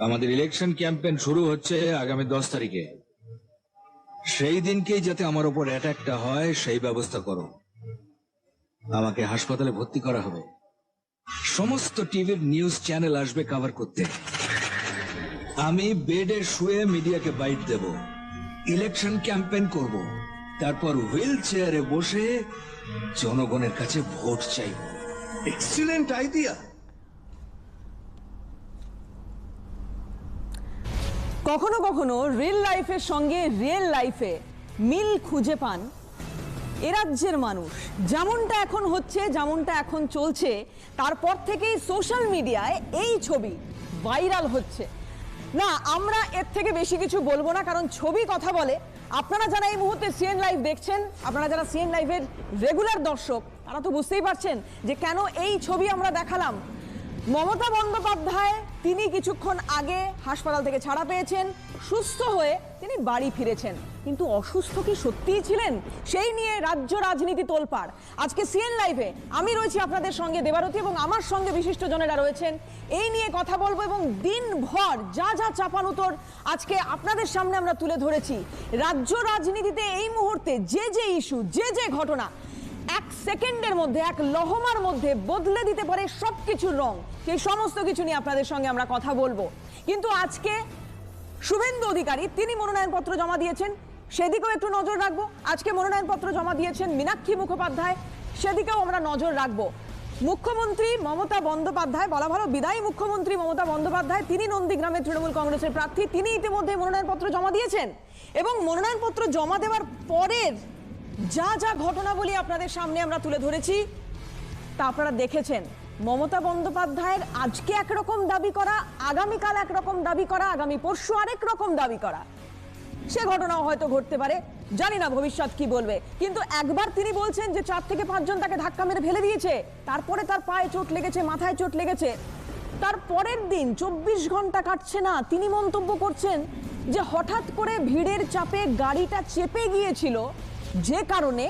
আমাদের election campaign শুরু হচ্ছে আগামী 10 তারিখে। সেই দিনকেই যাতে আমার উপর অ্যাটাকটা হয় সেই ব্যবস্থা করো। আমাকে হাসপাতালে ভর্তি করা হবে, সমস্ত টিভির নিউজ চ্যানেল আসবে কভার করতে। আমি বেডে শুয়ে মিডিয়াকে বাইট দেব, ইলেকশন ক্যাম্পেইন করব, তারপর হুইল চেয়ারে বসে জনগণের কাছে ভোট চাইব। Excellent idea. কখনো কখনো রিয়েল লাইফের সঙ্গে রিয়েল লাইফে মিল খুঁজে পান এ রাজ্যের মানুষ। যেমনটা এখন হচ্ছে, যেমনটা এখন চলছে, তারপর থেকেই সোশ্যাল মিডিয়ায় এই ছবি ভাইরাল হচ্ছে। না, আমরা এর থেকে বেশি কিছু বলবো না, কারণ ছবি কথা বলে। আপনারা যারা এই মুহূর্তে সিএন লাইভ দেখছেন, আপনারা যারা সিএন লাইভের রেগুলার দর্শক, তারা তো বুঝতেই পারছেন যে কেন এই ছবি আমরা দেখালাম। মমতা বন্দ্যোপাধ্যায় তিনি কিছুক্ষণ আগে হাসপাতাল থেকে ছাড়া পেয়েছেন, সুস্থ হয়ে তিনি বাড়ি ফিরেছেন, কিন্তু অসুস্থ কি সত্যিই ছিলেন? সেই নিয়ে রাজ্য রাজনীতি তোলপাড়। আজকে সিএন লাইভে আমি রয়েছি আপনাদের সঙ্গে দেবারতী, এবং আমার সঙ্গে বিশিষ্টজনেরা রয়েছেন। এই নিয়ে কথা বলবো এবং দিনভর যা যা চাপানুতোর আজকে আপনাদের সামনে আমরা তুলে ধরেছি। রাজ্য রাজনীতিতে এই মুহূর্তে যে যে ইস্যু, যে যে ঘটনা এক সেকেন্ডের মধ্যে, এক লহমার মধ্যে বদলে দিতে পারে সবকিছুর রং, সেই সমস্ত কিছু নিয়ে আপনাদের সঙ্গে আমরা কথা বলবো। কিন্তু আজকে শুভেন্দু অধিকারী তিনি মনোনয়নপত্র জমা দিয়েছেন, সেদিকেও একটু নজর রাখবো। আজকে মনোনয়নপত্র জমা দিয়েছেন মীনাক্ষী মুখোপাধ্যায়, সেদিকেও আমরা নজর রাখবো। মুখ্যমন্ত্রী মমতা বন্দ্যোপাধ্যায়, বলা ভালো বিদায়ী মুখ্যমন্ত্রী মমতা বন্দ্যোপাধ্যায়, তিনি নন্দীগ্রামে তৃণমূল কংগ্রেসের প্রার্থী, তিনি ইতিমধ্যে মনোনয়নপত্র জমা দিয়েছেন। এবং মনোনয়নপত্র জমা দেওয়ার পরের যা যা ঘটনাবলী আপনাদের সামনে আমরা তুলে ধরেছি তা আপনারা দেখেছেন। মমতা বন্দ্যোপাধ্যায়ের আজকে একরকম দাবি করা, আগামীকাল একরকম দাবি করা, আগামী পরশু আরেক রকম দাবি করা, সে ঘটনাও হয়তো ঘটতে পারে। জানি না ভবিষ্যৎ কি বলবে। কিন্তু একবার তিনি বলছেন যে 4 থেকে 5 জন তাকে ধাক্কা মেরে ফেলে দিয়েছে, তারপরে তার পায়ে চোট লেগেছে, মাথায় চোট লেগেছে। তার পরের দিন 24 ঘন্টা কাটছে না, তিনি মন্তব্য করছেন যে হঠাৎ করে ভিড়ের চাপে গাড়িটা চেপে গিয়েছিল, যে কারণে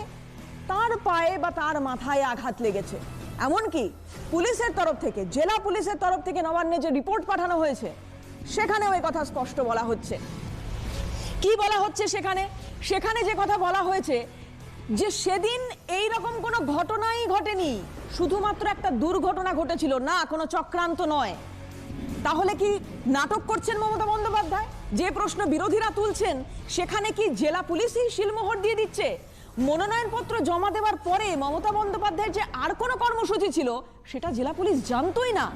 তার পায়ে বা তার মাথায় আঘাত লেগেছে। এমনকি পুলিশের তরফ থেকে, জেলা পুলিশের তরফ থেকে নবান্নে যে রিপোর্ট পাঠানো হয়েছে, সেখানেও এই কথা স্পষ্ট বলা হচ্ছে। কি বলা হচ্ছে সেখানে? সেখানে যে কথা বলা হয়েছে যে সেদিন এই রকম কোনো ঘটনাই ঘটেনি, শুধুমাত্র একটা দুর্ঘটনা ঘটেছিল, না কোনো চক্রান্ত নয়। তাহলে কি নাটক করছেন মমতা বন্দ্যোপাধ্যায়? যে প্রশ্ন বিরোধীরা তুলছেন, সেখানে কি জেলা পুলিশই শিলমোহর দিয়ে দিচ্ছে? মনোনয়নপত্র জমা দেওয়ার পরে মমতা বন্দ্যোপাধ্যায়ের যে আর কোনো কর্মসূচি ছিল, সেটা জেলা পুলিশ জানতোই না।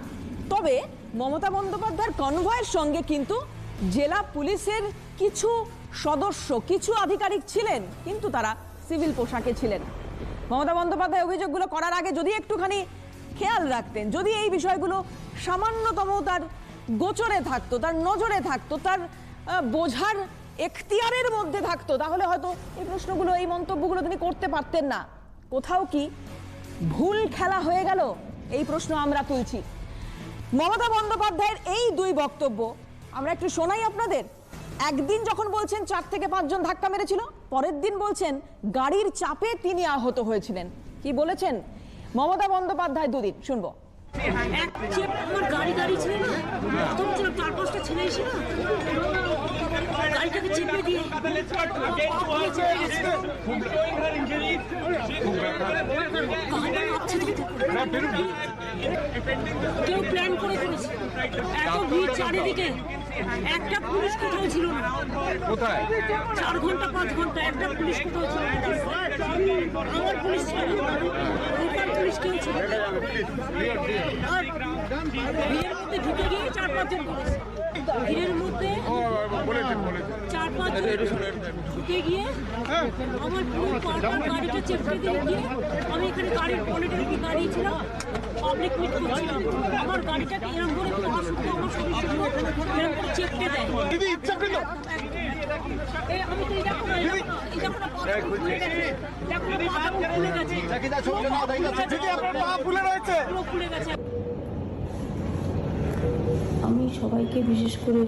তবে মমতা বন্দ্যোপাধ্যায়ের কনভয়ের সঙ্গে কিন্তু জেলা পুলিশের কিছু সদস্য, কিছু আধিকারিক ছিলেন, কিন্তু তারা সিভিল পোশাকে ছিলেন। মমতা বন্দ্যোপাধ্যায় অভিযোগগুলো করার আগে যদি একটুখানি খেয়াল রাখতেন, যদি এই বিষয়গুলো সামান্যতম তার গোচরে থাকতো, তার নজরে থাকতো, তার বোঝার এখতিয়ারের মধ্যে থাকতো, তাহলে হয়তো এই প্রশ্নগুলো, এই মন্তব্যগুলো তিনি করতে পারতেন না। কোথাও কি ভুল খেলা হয়ে গেল? এই প্রশ্ন আমরা তুলছি। মমতা বন্দ্যোপাধ্যায়ের এই দুই বক্তব্য আমরা একটু শোনাই আপনাদের। একদিন যখন বলছেন 4 থেকে 5 জন ধাক্কা মেরেছিল, পরের দিন বলছেন গাড়ির চাপে তিনি আহত হয়েছিলেন। কি বলেছেন মমতা বন্দ্যোপাধ্যায়? দুদিন শুনবো। গাড়ি ছিল না, প্রথম ছিল 4-5টা ছেলে ছিল, গাড়িটাকে চেপে দিয়ে কেউ প্ল্যান করে করেছে। এত ভিড় চারিদিকে, একটা পুলিশ কোথাও ছিল না। কোথায় 4 ঘন্টা 5 ঘন্টা একটা পুলিশ কোথাও ছিল না। আমার পুলিশ ছিল, ওখান পুলিশ কেউ ছিল না। আর ভিড়ের মধ্যে ঢুকে গিয়ে 4-5 জন করেছে। ভিড়ের মধ্যে 4-5 জন ঢুকে গিয়ে আমার পুরো গাড়িটা চেপে দিয়ে গিয়ে আমি এখানে গাড়ির পনেটের উপর দাঁড়িয়েছিলাম, পাবলিক মিট করছিলাম। আমার গাড়িটাকে এরকম করে অসুস্থ, আমার সমস্যা এরকম করে চেপে দেয়। আমি তো এটা করে আমি সবাইকে, বিশেষ করে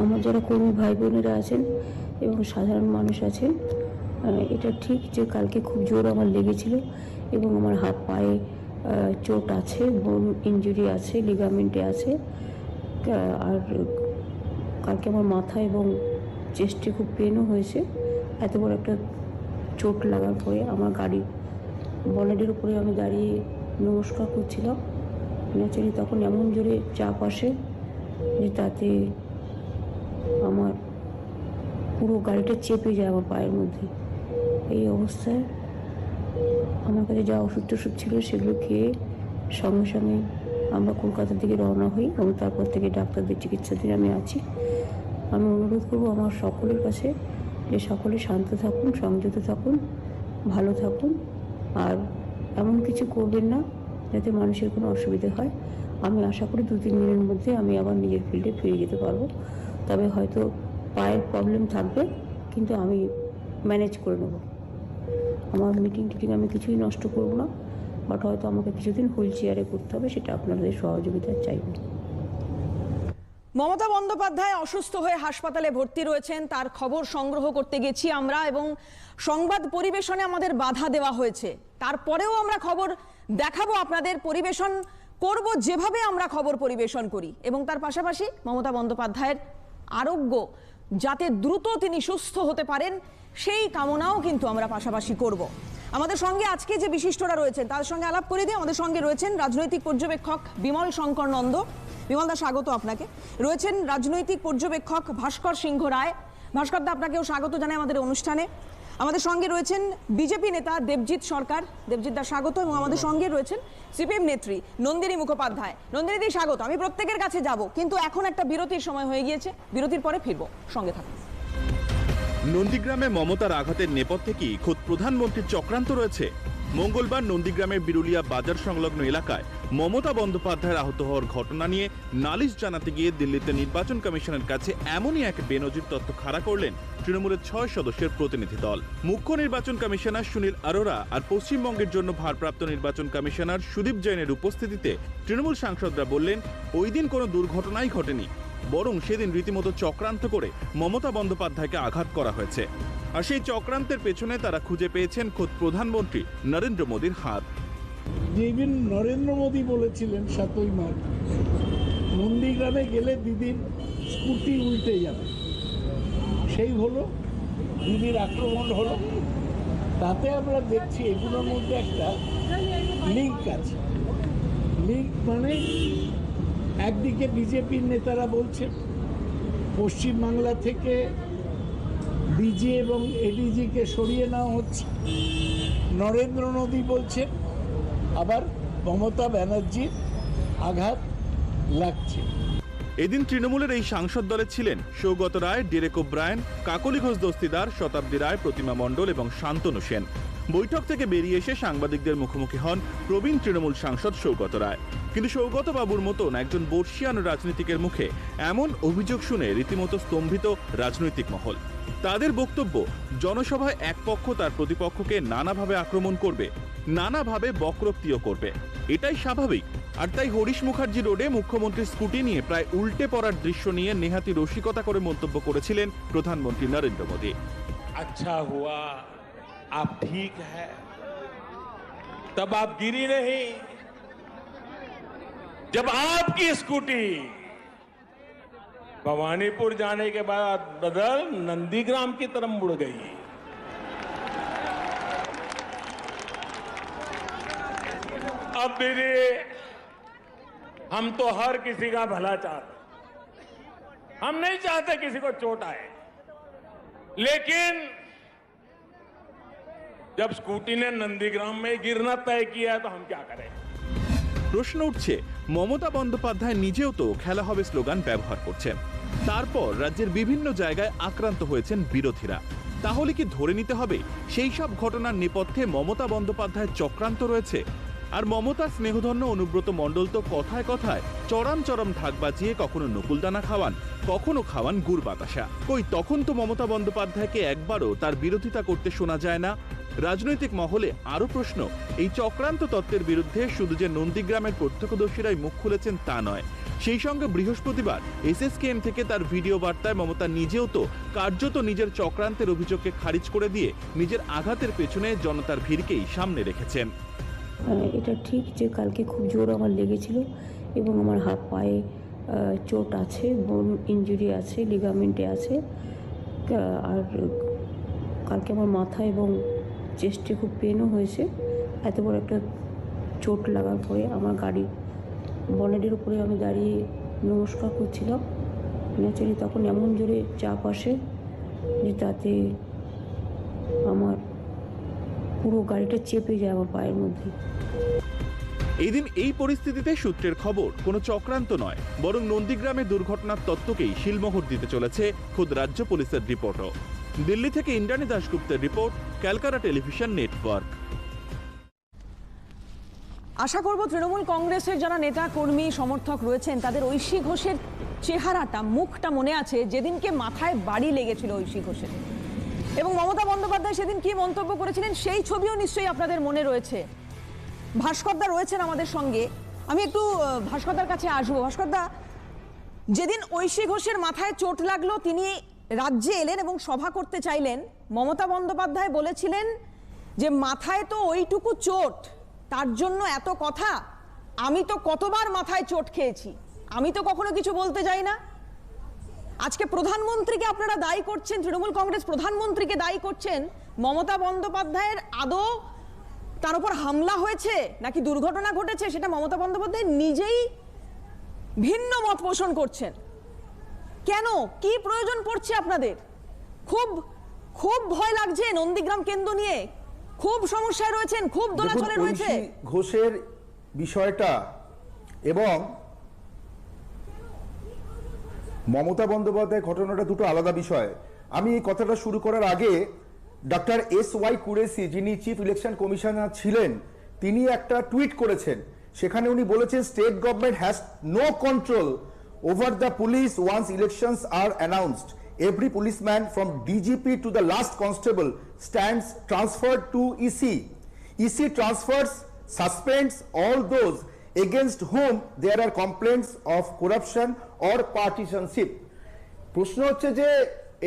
আমার যারা কর্মী ভাই বোনেরা আছেন এবং সাধারণ মানুষ আছেন, এটা ঠিক যে কালকে খুব জোর আমার লেগেছিল এবং আমার হাত পায়ে চোট আছে, বোন ইনজুরি আছে, লিগামেন্টে আছে, আর কালকে আমার মাথা এবং চেস্টে খুব পেনও হয়েছে। এত বড় একটা চোট লাগার পরে আমার গাড়ির বনেটের উপরে আমি দাঁড়িয়ে নমস্কার করছিলাম। ন্যাচারালি তখন এমন জোরে চাপ আসে যে তাতে আমার পুরো গাড়িটা চেপে যায় আমার পায়ের মধ্যে। এই অবস্থায় আমার কাছে যা ওষুধ টষুধ ছিল সেগুলো খেয়ে সঙ্গে সঙ্গে আমরা কলকাতার দিকে রওনা হই এবং তারপর থেকে ডাক্তারদের চিকিৎসাধীন আমি আছি। আমি অনুরোধ করবো আমার সকলের কাছে যে সকলে শান্ত থাকুন, সংযত থাকুন, ভালো থাকুন, আর এমন কিছু করবেন না যাতে মানুষের কোনো অসুবিধা হয়। আমি আশা করি 2-3 দিনের মধ্যে আমি আবার নিজের ফিল্ডে ফিরে যেতে পারবো। তবে হয়তো পায়ের প্রবলেম থাকবে, কিন্তু আমি ম্যানেজ করে নেব। আমার মিটিং টিটিং আমি কিছুই নষ্ট করব না, বাট হয়তো আমাকে কিছুদিন হুইল চেয়ারে করতে হবে, সেটা আপনাদের সহযোগিতা চাইব। মমতা বন্দ্যোপাধ্যায় অসুস্থ হয়ে হাসপাতালে ভর্তি রয়েছেন, তার খবর সংগ্রহ করতে গেছি আমরা এবং সংবাদ পরিবেশনে আমাদের বাধা দেওয়া হয়েছে। তারপরেও আমরা খবর দেখাবো, আপনাদের পরিবেশন করব যেভাবে আমরা খবর পরিবেশন করি, এবং তার পাশাপাশি মমতা বন্দ্যোপাধ্যায়ের আরোগ্য যাতে দ্রুত তিনি সুস্থ হতে পারেন সেই কামনাও কিন্তু আমরা পাশাপাশি করব। আমাদের সঙ্গে আজকে যে বিশিষ্টরা রয়েছেন তাদের সঙ্গে আলাপ করে দিয়ে আমাদের সঙ্গে রয়েছেন রাজনৈতিক পর্যবেক্ষক বিমল শঙ্কর নন্দ। বিমলদা, স্বাগত আপনাকে। রয়েছেন রাজনৈতিক পর্যবেক্ষক ভাস্কর সিংহ রায়। ভাস্করদা, আপনাকেও স্বাগত জানাই আমাদের অনুষ্ঠানে। আমাদের সঙ্গে রয়েছেন বিজেপি নেতা দেবজিৎ সরকার। দেবজিৎদা, স্বাগত। এবং আমাদের সঙ্গে রয়েছেন সিপিএম নেত্রী নন্দিনী মুখোপাধ্যায়। নন্দিনীদি, স্বাগত। আমি প্রত্যেকের কাছে যাব, কিন্তু এখন একটা বিরতির সময় হয়ে গিয়েছে, বিরতির পরে ফিরবো, সঙ্গে থাকুন। নন্দীগ্রামে মমতার আঘাতের নেপথ্যে কি খোদ প্রধানমন্ত্রীর চক্রান্ত রয়েছে? মঙ্গলবার নন্দীগ্রামের বিরুলিয়া বাজার সংলগ্ন এলাকায় মমতা বন্দ্যোপাধ্যায়ের আহত হওয়ার ঘটনা নিয়ে নালিশ জানাতে গিয়ে দিল্লিতে নির্বাচন কমিশনের কাছে এমনই এক বেনজির তথ্য খাড়া করলেন তৃণমূলের 6 সদস্যের প্রতিনিধি দল। মুখ্য নির্বাচন কমিশনার সুনীল আরোরা আর পশ্চিমবঙ্গের জন্য ভারপ্রাপ্ত নির্বাচন কমিশনার সুদীপ জৈনের উপস্থিতিতে তৃণমূল সাংসদরা বললেন, ওই দিন কোনো দুর্ঘটনাই ঘটেনি, বরং সেদিন রীতিমতো চক্রান্ত করে মমতা বন্দ্যোপাধ্যায়কে আঘাত করা হয়েছে। আর সেই চক্রান্তের পেছনে তারা খুঁজে পেয়েছেন খোদ প্রধানমন্ত্রী নরেন্দ্র মোদীর হাত। যেদিন নরেন্দ্র মোদী বলেছিলেন 7ই মার্চ নন্দীগ্রামে গেলে দিদির স্কুটি উল্টে যাবে, সেই হলো, দিদির আক্রমণ হলো। তাতে আমরা দেখছি এগুলোর মধ্যে একটা লিঙ্ক আছে। লিঙ্ক মানে একদিকে বিজেপির নেতারা বলছেন পশ্চিমবাংলা থেকে ডিজি এবং এডিজিকে সরিয়ে নেওয়া হচ্ছে, নরেন্দ্র মোদী বলছেন আবার মমতা ব্যানার্জির আঘাত লাগছে। এদিন তৃণমূলের এই সাংসদ দলে ছিলেন সৌগত রায়, ডেরেক ওব্রায়েন, কাকলি ঘোষ দস্তিদার, শতাব্দী রায়, প্রতিমা মণ্ডল এবং শান্তনু সেন। বৈঠক থেকে বেরিয়ে এসে সাংবাদিকদের মুখোমুখি হন প্রবীণ তৃণমূল সাংসদ সৌগত রায়। কিন্তু সৌগত বাবুর মতন একজন বর্ষিয়ান রাজনীতিকের মুখে এমন অভিযোগ শুনে রীতিমতো স্তম্ভিত রাজনৈতিক মহল। তাদের বক্তব্য, জনসভায় এক পক্ষ তার প্রতিপক্ষকে নানাভাবে আক্রমণ করবে, নানাভাবে বক্রোক্তিও করবে, এটাই স্বাভাবিক। আর তাই হরিশ মুখার্জি রোডে মুখ্যমন্ত্রীর স্কুটি নিয়ে প্রায় উল্টে পড়ার দৃশ্য নিয়ে নেহাতি রসিকতা করে মন্তব্য করেছিলেন প্রধানমন্ত্রী নরেন্দ্র মোদী। अच्छा हुआ आप ठीक है, तब आप गिरी नहीं, जब आपकी स्कूटी भवानीपुर जाने के बाद बदल नंदीग्राम की तरफ मुड़ गई। अब दीदी, हम तो हर किसी का भला चाहते, हम नहीं चाहते किसी को चोट आए, लेकिन जब स्कूटी ने नंदीग्राम में गिरना तय किया तो हम क्या करें? প্রশ্ন উঠছে, মমতা বন্দ্যোপাধ্যায় নিজেও তো খেলা হবে স্লোগান ব্যবহার করছেন, তারপর রাজ্যের বিভিন্ন জায়গায় আক্রান্ত হয়েছেন বিরোধীরা। তাহলে কি ধরে নিতে হবে সেই সব ঘটনার নেপথ্যে মমতা বন্দ্যোপাধ্যায়ের চক্রান্ত রয়েছে? আর মমতার স্নেহধন্য অনুব্রত মণ্ডল তো কথায় কথায় চরম চরম ঢাক বাজিয়ে কখনো নকুলদানা খাওয়ান, কখনো খাওয়ান গুড় বাতাসা। কই তখন তো মমতা বন্দ্যোপাধ্যায়কে একবারও তার বিরোধিতা করতে শোনা যায় না। রাজনৈতিক মহলে আরো প্রশ্ন, এই চক্রান্ত তত্ত্বের বিরুদ্ধে শুধু যে নন্দীগ্রামের প্রত্যক্ষদর্শীরাই মুখ খুলেছেন তা নয়, সেই সঙ্গে বৃহস্পতিবার এসএসকেএম থেকে তার ভিডিও বার্তায় মমতা নিজেও তো কার্যত নিজের চক্রান্তের অভিযোগকে খারিজ করে দিয়ে নিজের আঘাতের পেছনে জনতার ভিড়কেই সামনে রেখেছেন। এটা ঠিক যে কালকে খুব জোর আমার লেগেছিল এবং আমার হাত পায়ে চোট আছে, বোন ইনজুরি আছে, লিগামেন্টে আছে। আর কালকে আমার মাথা এবং চেস্টে খুব পেনও হয়েছে। এত বড় একটা চোট লাগার পরে আমার গাড়ি বনেটের উপরে আমি দাঁড়িয়ে নমস্কার করছিলাম। ন্যাচারালি তখন এমন জোরে চাপ আসে যে তাতে আমার পুরো গাড়িটা চেপে যায় আমার পায়ের মধ্যে। এই দিন এই পরিস্থিতিতে সূত্রের খবর কোনো চক্রান্ত নয়, বরং নন্দীগ্রামের দুর্ঘটনার তত্ত্বকেই শিলমোহর দিতে চলেছে খোদ রাজ্য পুলিশের রিপোর্টও। দিল্লি থেকে ইন্দ্রাণী দাশগুপ্তের রিপোর্ট, ক্যালকাটা টেলিভিশন নেটওয়ার্ক। আশা করব তৃণমূল কংগ্রেসের যারা নেতা কর্মী সমর্থক রয়েছেন তাদের ঐশী ঘোষের চেহারাটা, মুখটা মনে আছে যেদিনকে মাথায় বাড়ি লেগেছিল ঐশী ঘোষের, এবং মমতা বন্দ্যোপাধ্যায় সেদিন কি মন্তব্য করেছিলেন সেই ছবিও নিশ্চয়ই আপনাদের মনে রয়েছে। ভাস্করদা রয়েছেন আমাদের সঙ্গে, আমি একটু ভাস্করদার কাছে আসবো। ভাস্করদা, যেদিন ঐশী ঘোষের মাথায় চোট লাগলো তিনি রাজ্যে এলেন এবং সভা করতে চাইলেন, মমতা বন্দ্যোপাধ্যায় বলেছিলেন যে মাথায় তো ওইটুকু চোট, তার জন্য এত কথা, আমি তো কতবার মাথায় চোট খেয়েছি, আমি তো কখনো কিছু বলতে যাই না। আজকে প্রধানমন্ত্রীকে আপনারা দায়ী করছেন, তৃণমূল কংগ্রেস প্রধানমন্ত্রীকে দায়ী করছেন মমতা বন্দ্যোপাধ্যায়ের আদৌ তার উপর হামলা হয়েছে নাকি দুর্ঘটনা ঘটেছে সেটা মমতা বন্দ্যোপাধ্যায় নিজেই ভিন্ন মত পোষণ করছেন। কেন, কি প্রয়োজন পড়ছে আপনাদের? খুব খুব ভয় লাগছে নন্দীগ্রাম কেন্দ্র নিয়ে, খুব সমস্যায় রয়েছেন, খুব দোলাচলে রয়েছে। ঘোষের বিষয়টা এবং মমতা বন্দ্যোপাধ্যায় ঘটনাটা দুটো আলাদা বিষয়। আমি এই কথাটা শুরু করার আগে ডক্টর এস.ওয়াই. কুরেশি, যিনি চিফ ইলেকশন কমিশনার ছিলেন, তিনি একটা টুইট করেছেন। সেখানে উনি বলেছেন, state government has no control over the police once elections are announced. Every policeman from DGP to the last constable stands transferred to EC. EC transfers, suspends all those against whom there are complaints of corruption or partisanship. প্রশ্ন হচ্ছে যে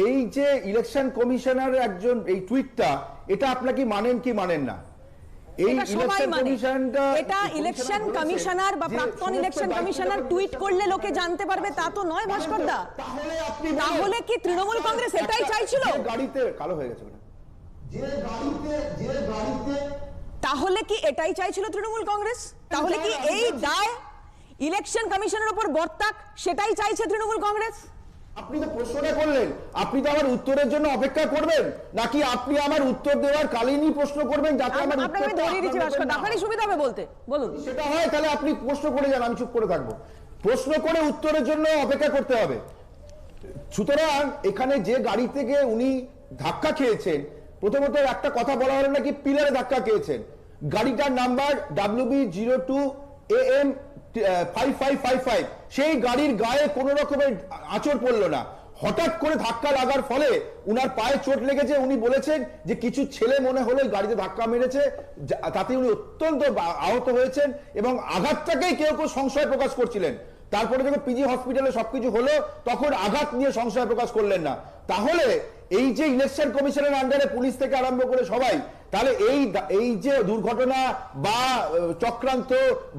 এই যে election commissioner একজন এই টুইটটা, এটা আপনাকে মানেন কি মানেন না? এই ইলেকশন কমিশনটা, এটা ইলেকশন কমিশনার বা প্রাক্তন ইলেকশন কমিশনার টুইট করলে লোকে জানতে পারবে তা তো নয় ভাস্করদা। তাহলে কি তৃণমূল কংগ্রেস এটাই চাইছিল? গাড়িতে কালো হয়ে গেছে, তাহলে কি এটাই চাইছিল তৃণমূল কংগ্রেস? তাহলে কি এই দায় ইলেকশন কমিশনের উপর বর্তাক, সেটাই চাইছে তৃণমূল কংগ্রেস? আপনি তো প্রশ্নটা করলেন, আপনি তো আমার উত্তরের জন্য অপেক্ষা করবেন নাকি আপনি আমার উত্তর দেওয়ার কালীনই প্রশ্ন করবেন যাতে আমার আপনাকে ধরিয়ে দিচ্ছি ভাস্কর, আপনারই সুবিধা হবে বলতে, বলুন। সেটা হয় তাহলে আপনি প্রশ্ন করে যান, আমি চুপ করে থাকবো। প্রশ্ন করে উত্তরের জন্য অপেক্ষা করতে হবে। সুতরাং এখানে যে গাড়ি থেকে উনি ধাক্কা খেয়েছেন, প্রথমত একটা কথা বলা হলো নাকি পিলারে ধাক্কা খেয়েছেন। গাড়িটার নাম্বার WB02AM 5555, সেই গাড়ির গায়ে কোনো রকমের আঁচড় পড়লো না। হঠাৎ করে ধাক্কা লাগার ফলে উনার পায়ে চোট লেগেছে। উনি বলেছেন যে কিছু ছেলে মনে হলো গাড়িতে ধাক্কা মেরেছে, তাতে উনি অত্যন্ত আহত হয়েছেন এবং আঘাতটাকেই কেউ কেউ সংশয় প্রকাশ করছিলেন। তারপরে যখন পিজি হসপিটালে সবকিছু হলো তখন আঘাত নিয়ে সংশয় প্রকাশ করলেন না। তাহলে এই যে ইলেকশন কমিশনের আন্ডারে পুলিশ থেকে আরম্ভ করে সবাই, তাহলে এই যে দুর্ঘটনা বা চক্রান্ত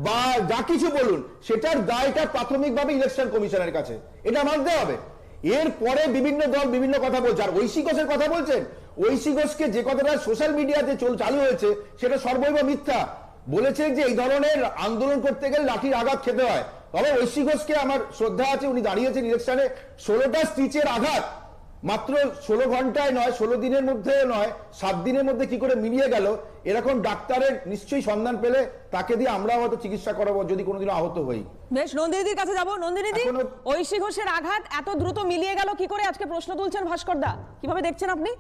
বা যা কিছু বলুন, সেটার দায়টা প্রাথমিকভাবে ইলেকশন কমিশনের কাছে, এটা মানতে হবে। এরপরে বিভিন্ন দল বিভিন্ন কথা বলছে। আর ঐশী ঘোষের কথা বলছেন, ঐশী ঘোষকে যে কথাটা সোশ্যাল মিডিয়াতে চালু হয়েছে সেটা সর্বৈব মিথ্যা। বলেছেন যে এই ধরনের আন্দোলন করতে গেলে লাঠির আঘাত খেতে হয়। তবে ঐশী ঘোষকে আমার শ্রদ্ধা আছে, উনি দাঁড়িয়েছেন ইলেকশনে, 16টা স্টিচের আঘাত মাত্র 16 ঘন্টায় নয়, 16 দিনের মধ্যে নয়, 7 দিনের মধ্যে কি করে মিলিয়ে গেল, এরকম ডাক্তারের নিশ্চয়ই সন্ধান পেলে তাকে দিয়ে আমরাও হয়তো চিকিৎসা করাবো যদি কোনোদিন আহত হই। বেশ, নন্দিনীদির কাছে যাবো। নন্দিনীদি, ঐশী ঘোষের আঘাত এত দ্রুত মিলিয়ে গেল কি করে, আজকে প্রশ্ন তুলছেন ভাস্করদা, কিভাবে দেখছেন আপনি?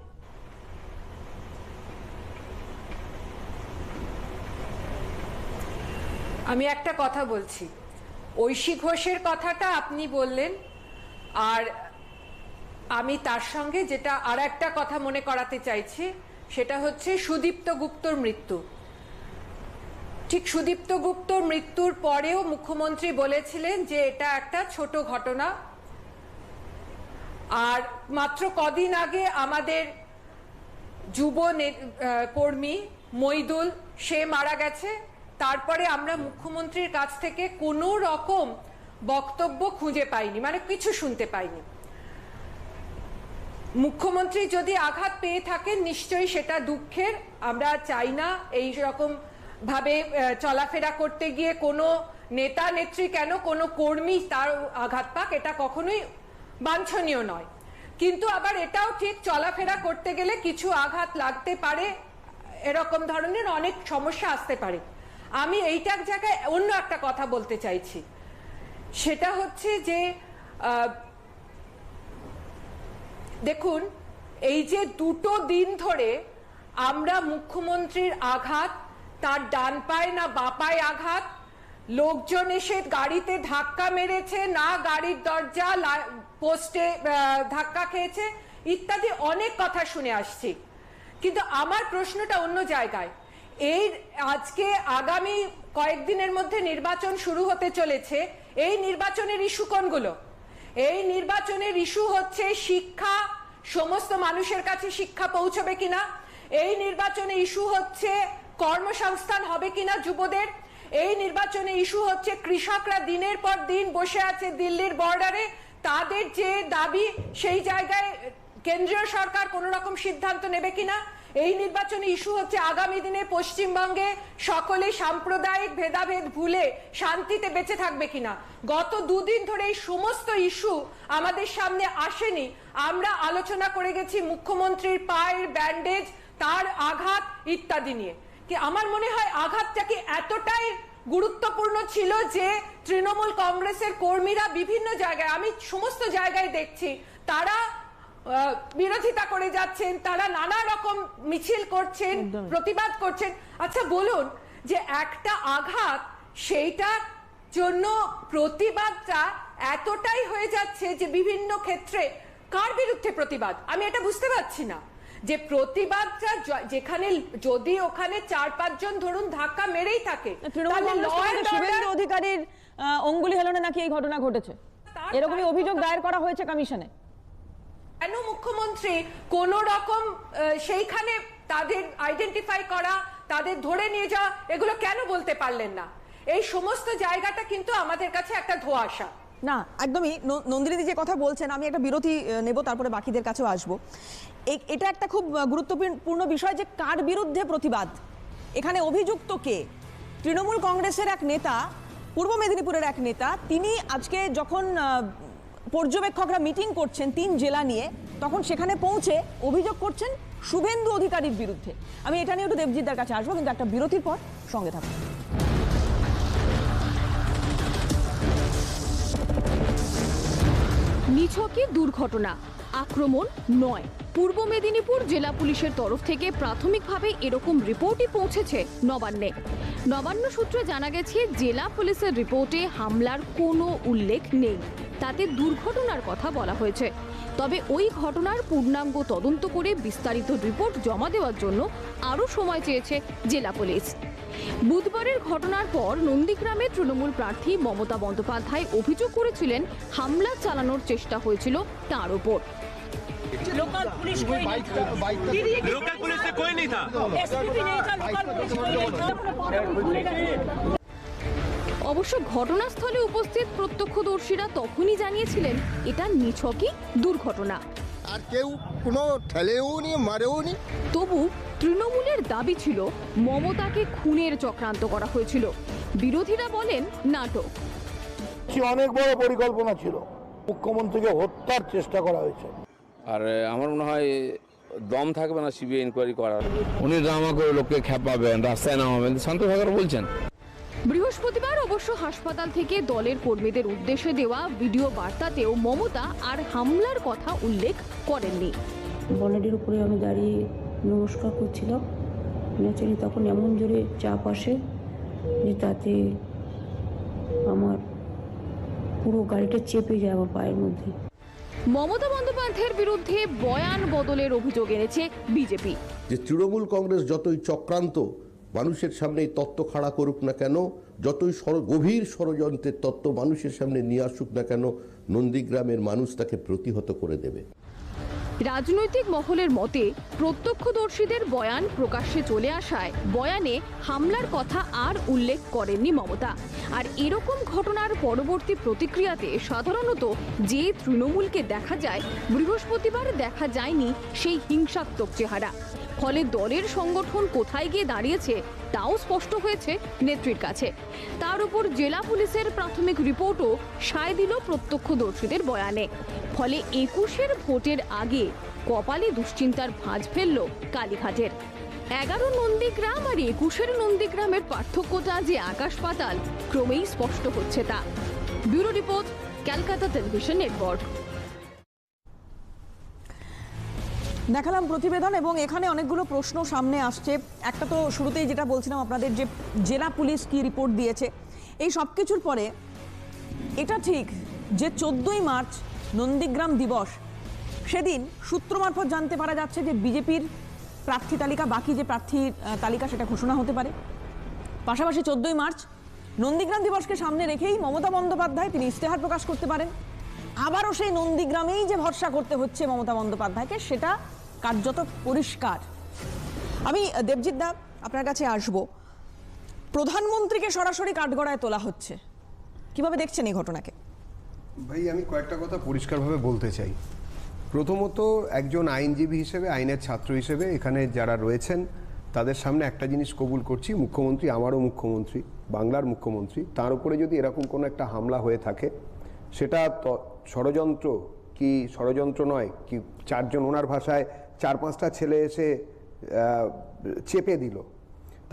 আমি একটা কথা বলছি, ঐশী ঘোষের কথাটা আপনি বললেন, আর আমি তার সঙ্গে যেটা আর একটা কথা মনে করাতে চাইছি, সেটা হচ্ছে সুদীপ্ত গুপ্তর মৃত্যু। ঠিক সুদীপ্ত গুপ্তর মৃত্যুর পরেও মুখ্যমন্ত্রী বলেছিলেন যে এটা একটা ছোট ঘটনা। আর মাত্র কদিন আগে আমাদের যুব কর্মী মইদুল, সে মারা গেছে। তারপরে আমরা মুখ্যমন্ত্রীর কাছ থেকে কোনো রকম বক্তব্য খুঁজে পাইনি, মানে কিছু শুনতে পাইনি। মুখ্যমন্ত্রী যদি আঘাত পেয়ে থাকেন নিশ্চয়ই সেটা দুঃখের। আমরা চাই না এই রকম ভাবে চলাফেরা করতে গিয়ে কোনো নেতা নেত্রী কেন কোনো কর্মী তার আঘাত পাক, এটা কখনোই বাঞ্ছনীয় নয়। কিন্তু আবার এটাও ঠিক, চলাফেরা করতে গেলে কিছু আঘাত লাগতে পারে, এরকম ধরনের অনেক সমস্যা আসতে পারে। আমি এইটার জায়গায় অন্য একটা কথা বলতে চাইছি, সেটা হচ্ছে যে দেখুন, এই যে দুটো দিন ধরে আমরা মুখ্যমন্ত্রীর আঘাত, তার ডান পায়ে না বাঁ পায়ে আঘাত, লোকজন এসে গাড়িতে ধাক্কা মেরেছে না গাড়ির দরজা পোস্টে ধাক্কা খেয়েছে ইত্যাদি অনেক কথা শুনে আসছি। কিন্তু আমার প্রশ্নটা অন্য জায়গায়। এই আজকে আগামী কয়েকদিনের মধ্যে নির্বাচন শুরু হতে চলেছে, এই নির্বাচনের ইস্যু কোনগুলো? এই নির্বাচনের ইস্যু হচ্ছে শিক্ষা, সমস্ত মানুষের কাছে শিক্ষা পৌঁছবে কিনা। এই নির্বাচনে ইস্যু হচ্ছে কর্মসংস্থান হবে কিনা যুবদের। এই নির্বাচনে ইস্যু হচ্ছে কৃষকরা দিনের পর দিন বসে আছে দিল্লির বর্ডারে, তাদের যে দাবি সেই জায়গায় কেন্দ্রীয় সরকার কোনো রকম সিদ্ধান্ত নেবে কিনা। এই নির্বাচনে ইস্যু হচ্ছে আগামী দিনে পশ্চিমবঙ্গে সকলে সাম্প্রদায়িক ভেদাভেদ ভুলে শান্তিতে বেঁচে থাকবে কিনা। গত দুদিন ধরে এই সমস্ত ইস্যু আমাদের সামনে আসেনি। আমরা আলোচনা করে গেছি মুখ্যমন্ত্রীর পায়ের ব্যান্ডেজ, তার আঘাত ইত্যাদি নিয়ে। কি আমার মনে হয় আঘাতটা কি এতটাই গুরুত্বপূর্ণ ছিল যে তৃণমূল কংগ্রেসের কর্মীরা বিভিন্ন জায়গায়, আমি সমস্ত জায়গায় দেখছি, তারা বিরোধিতা করে যাচ্ছেন, তারা নানা রকম মিছিল করছেন, প্রতিবাদ করছেন। আচ্ছা বলুন, যে একটা আঘাত সেইটার জন্য প্রতিবাদটা এতটাই হয়ে যাচ্ছে যে বিভিন্ন ক্ষেত্রে কার বিরুদ্ধে প্রতিবাদ আমি এটা বুঝতে পারছি না। যে প্রতিবাদটা যেখানে যদি ওখানে 4-5 জন ধরুন ধাক্কা মেরেই থাকে, শুভেন্দু অধিকারীর অঙ্গুলি হেলনে নাকি এই ঘটনা ঘটেছে, এরকমই অভিযোগ দায়ের করা হয়েছে কমিশনে। কেন মুখ্যমন্ত্রী কোন রকম সেইখানে তাদের আইডেন্টিফাই করা, তাদের ধরে নিয়ে যাওয়া, এগুলো কেন বলতে পারলেন না? এই সমস্ত জায়গাটা কিন্তু আমাদের কাছে একটা ধোঁয়াশা। না একদমই নন্দিনী যে কথা বলছেন, আমি একটা বিরতি নেব, তারপরে বাকিদের কাছেও আসবো। এটা একটা খুব গুরুত্বপূর্ণ বিষয় যে কার বিরুদ্ধে প্রতিবাদ, এখানে অভিযুক্ত কে। তৃণমূল কংগ্রেসের এক নেতা, পূর্ব মেদিনীপুরের এক নেতা, তিনি আজকে যখন পর্যবেক্ষকরা মিটিং করছেন 3 জেলা নিয়ে, তখন সেখানে পৌঁছে অভিযোগ করছেন শুভেন্দু অধিকারীর বিরুদ্ধে। আমি এটা নিয়ে একটু দেবজিৎদার কাছে আসবো, কিন্তু একটা বিরতির পর সঙ্গে থাকবো। নিছকে দুর্ঘটনা, আক্রমণ নয়। পূর্ব মেদিনীপুর জেলা পুলিশের তরফ থেকে প্রাথমিকভাবে এরকম রিপোর্টই পৌঁছেছে নবান্নে। নবান্ন সূত্রে জানা গেছে জেলা পুলিশের রিপোর্টে হামলার কোনো উল্লেখ নেই, তাতে দুর্ঘটনার কথা বলা হয়েছে। তবে ওই ঘটনার পূর্ণাঙ্গ তদন্ত করে বিস্তারিত রিপোর্ট জমা দেওয়ার জন্য আরও সময় চেয়েছে জেলা পুলিশ। বুধবারের ঘটনার পর নন্দীগ্রামে তৃণমূল প্রার্থী মমতা বন্দ্যোপাধ্যায় অভিযোগ করেছিলেন হামলা চালানোর চেষ্টা হয়েছিল তাঁর ওপর। लोकल पुलिस कोई नहीं था, लोकल पुलिस से कोई नहीं था, एसपी नहीं था, लोकल पुलिस कोई नहीं था। অবশ্য ঘটনাস্থলে উপস্থিত প্রত্যক্ষদর্শীরা তখনই জানিয়েছিলেন এটা নিছকই দুর্ঘটনা, আর কেউ কোনো ঠেলেও নি মারেও নি। তবু তৃণমূলের দাবি ছিল মমতাকে খুনের চক্রান্ত করা হয়েছিল। বিরোধীরা বলেন নাটক। অনেক বড় পরিকল্পনা ছিল, মুখ্যমন্ত্রীকে হত্যার চেষ্টা করা হয়েছে। আর আমার মনে হয় দম থাকবে না সিবিআই ইনকোয়ারি করার। উনি ড্রামা করে লোককে খেপাবেন, রাস্তায় নামাবেন, শান্ত থাকার বলছেন। বৃহস্পতিবার অবশ্য হাসপাতাল থেকে দলের কর্মীদের উদ্দেশ্যে দেওয়া ভিডিও বার্তাতেও মমতা আর হামলার কথা উল্লেখ করেননি। বনেটের উপরে আমি দাঁড়িয়ে নমস্কার করছিলাম, ন্যাচারালি তখন এমন জোরে চাপ আসে যে তাতে আমার পুরো গাড়িটা চেপে যায় আমার পায়ের মধ্যে। মমতা বন্দ্যোপাধ্যায়ের বিরুদ্ধে বয়ান বদলের অভিযোগ এনেছে বিজেপি। যে তৃণমূল কংগ্রেস যতই চক্রান্ত মানুষের সামনে তত্ত্ব খাড়া করুক না কেন, যতই গভীর ষড়যন্ত্রের তত্ত্ব মানুষের সামনে নিয়ে আসুক না কেন, নন্দীগ্রামের মানুষ তাকে প্রতিহত করে দেবে। রাজনৈতিক মহলের মতে প্রত্যক্ষদর্শীদের বয়ান প্রকাশ্যে চলে আসায় বয়ানে হামলার কথা আর উল্লেখ করেননি মমতা। আর এরকম ঘটনার পরবর্তী প্রতিক্রিয়াতে সাধারণত যে তৃণমূলকে দেখা যায়, বৃহস্পতিবার দেখা যায়নি সেই হিংসাত্মক চেহারা। ফলে দলের সংগঠন কোথায় গিয়ে দাঁড়িয়েছে তাও স্পষ্ট হয়েছে নেত্রীর কাছে। তার উপর জেলা পুলিশের প্রাথমিক রিপোর্টও সায় দিল প্রত্যক্ষদর্শীদের বয়ানে। ফলে 21-এর ভোটের আগে কপালে দুশ্চিন্তার ভাঁজ ফেলল কালীঘাটের। 11 নন্দীগ্রাম আর 21-এর নন্দীগ্রামের পার্থক্যটা যে আকাশ পাতাল ক্রমেই স্পষ্ট হচ্ছে তা। Bureau report, Calcutta television network. দেখালাম প্রতিবেদন এবং এখানে অনেকগুলো প্রশ্ন সামনে আসছে। একটা তো শুরুতেই যেটা বলছিলাম আপনাদের, যে জেলা পুলিশ কি রিপোর্ট দিয়েছে, এই সব কিছুর পরে এটা ঠিক যে 14ই মার্চ নন্দীগ্রাম দিবস, সেদিন সূত্র মারফত জানতে পারা যাচ্ছে যে বিজেপির প্রার্থী তালিকা, বাকি যে প্রার্থী তালিকা সেটা ঘোষণা হতে পারে। পাশাপাশি 14ই মার্চ নন্দীগ্রাম দিবসকে সামনে রেখেই মমতা বন্দ্যোপাধ্যায় তিনি ইশতেহার প্রকাশ করতে পারেন। আবারও সেই নন্দীগ্রামেই যে ভরসা করতে হচ্ছে মমতা বন্দ্যোপাধ্যায়কে, সেটা কার্যত পরিষ্কার। আমি দেবজিৎ দা আপনার কাছে আসব। প্রধানমন্ত্রীকে সরাসরি কাঠগড়ায় তোলা হচ্ছে, কিভাবে দেখছেন এই ঘটনাকে? ভাই আমি কয়েকটা কথা পরিষ্কারভাবে বলতে চাই। প্রথমত, একজন আইনজীবী হিসেবে, আইনের ছাত্র হিসেবে এখানে যারা রয়েছেন তাদের সামনে একটা জিনিস কবুল করছি, মুখ্যমন্ত্রী, আমারও মুখ্যমন্ত্রী, বাংলার মুখ্যমন্ত্রী, তার উপরে যদি এরকম কোনো একটা হামলা হয়ে থাকে, সেটা ষড়যন্ত্র কি ষড়যন্ত্র নয় কি, চারজন, ওনার ভাষায় 4-5টা ছেলে এসে চেপে দিল,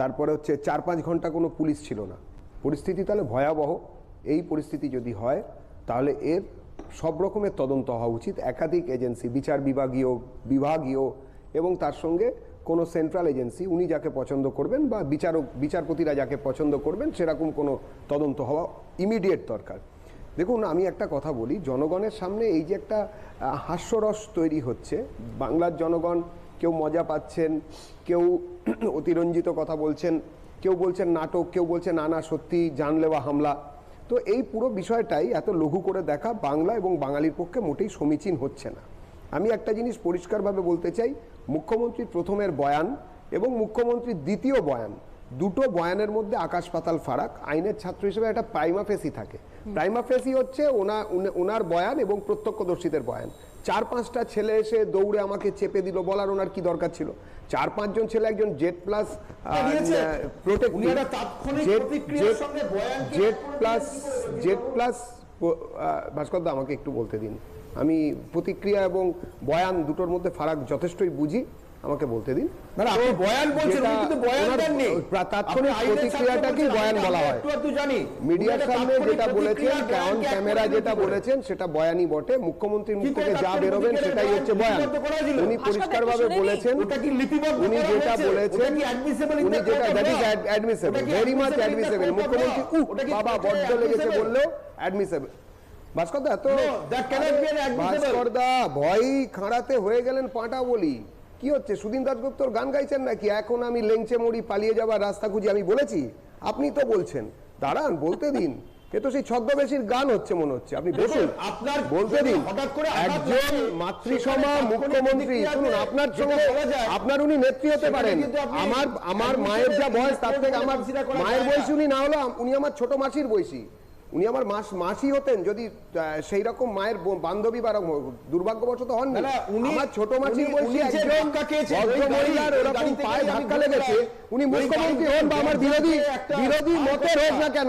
তারপরে হচ্ছে 4-5 ঘন্টা কোনো পুলিশ ছিল না, পরিস্থিতি তাহলে ভয়াবহ। এই পরিস্থিতি যদি হয় তাহলে এর সব রকমের তদন্ত হওয়া উচিত। একাধিক এজেন্সি, বিচার বিভাগীয় এবং তার সঙ্গে কোনো সেন্ট্রাল এজেন্সি, উনি যাকে পছন্দ করবেন বা বিচারপতিরা যাকে পছন্দ করবেন, সেরকম কোনো তদন্ত হওয়া ইমিডিয়েট দরকার। দেখুন, আমি একটা কথা বলি, জনগণের সামনে এই যে একটা হাস্যরস তৈরি হচ্ছে, বাংলার জনগণ কেউ মজা পাচ্ছেন, কেউ অতিরঞ্জিত কথা বলছেন, কেউ বলছেন নাটক, কেউ বলছেন না সত্যি জানলেওয়া হামলা। তো এই পুরো বিষয়টাই এত লঘু করে দেখা বাংলা এবং বাঙালির পক্ষে মোটেই সমীচীন হচ্ছে না। আমি একটা জিনিস পরিষ্কারভাবে বলতে চাই, মুখ্যমন্ত্রীর প্রথমের বয়ান এবং মুখ্যমন্ত্রীর দ্বিতীয় বয়ান, দুটো বয়ানের মধ্যে আকাশ পাতাল ফারাক। আইনের ছাত্র হিসেবে একটা প্রাইমা ফেসি থাকে, প্রাইমা ফেসি হচ্ছে ওনার বয়ান এবং প্রত্যক্ষদর্শীদের বয়ান। 4-5টা ছেলে এসে দৌড়ে আমাকে চেপে দিল বলার ওনার কি দরকার ছিল? 4-5 জন ছেলে, একজন জেড প্লাস ভাস্কর দা, আমাকে একটু বলতে দিন, আমি প্রতিক্রিয়া এবং বয়ান দুটোর মধ্যে ফারাক যথেষ্টই বুঝি, আমাকে বলতে দিন। মিডিয়ার সামনে যেটা বলেছেন, অন ক্যামেরা যেটা বলেছেন, সেটা বয়ানই বটে। মুখ্যমন্ত্রীর মুখ থেকে যা বেরোবেন সেটাই হচ্ছে বয়ান। উনি পরিষ্কারভাবে বলেছেন, উনি যেটা বলেছেন, উনি যেটা, that is admissible, very much admissible. মুখ্যমন্ত্রী বাবা বড্ড লেগেছে বললেও অ্যাডমিসেবল। ভাস্কর দা, তো ভাস্কর দা ভয় খাঁড়াতে হয়ে গেলেন পাঁটা বলি। কি হচ্ছে, সুদিন দাশগুপ্তর গান গাইছেন নাকি? এখন আমি লেংচে মরি, পালিয়ে যাবার রাস্তা খুঁজি, আমি বলেছি? আপনি তো বলছেন, দাঁড়ান বলতে দিন। এ তো সেই ছদ্মবেশীর গান হচ্ছে মনে হচ্ছে। আপনি বলুন, আপনার বলতে দিন। একজন মাতৃসমা মুখ্যমন্ত্রী, শুনুন, আপনার সঙ্গে আপনার উনি নেত্রী হতে পারেন, আমার মায়ের যা বয়স তার থেকে আমার মায়ের বয়সী উনি না হলো, উনি আমার ছোট মাসির বয়সী, উনি আমার মাসি হতেন যদি সেই রকম মায়ের বান্ধবী বা দুর্ভাগ্যবশত হন। আমার ছোট মাসির বয়সী একজন ভদ্রমহিলার ওরকম পায়ে ধাক্কা লেগেছে, উনি মুখ্যমন্ত্রী হন বা আমার বিরোধী মতের হোক না কেন,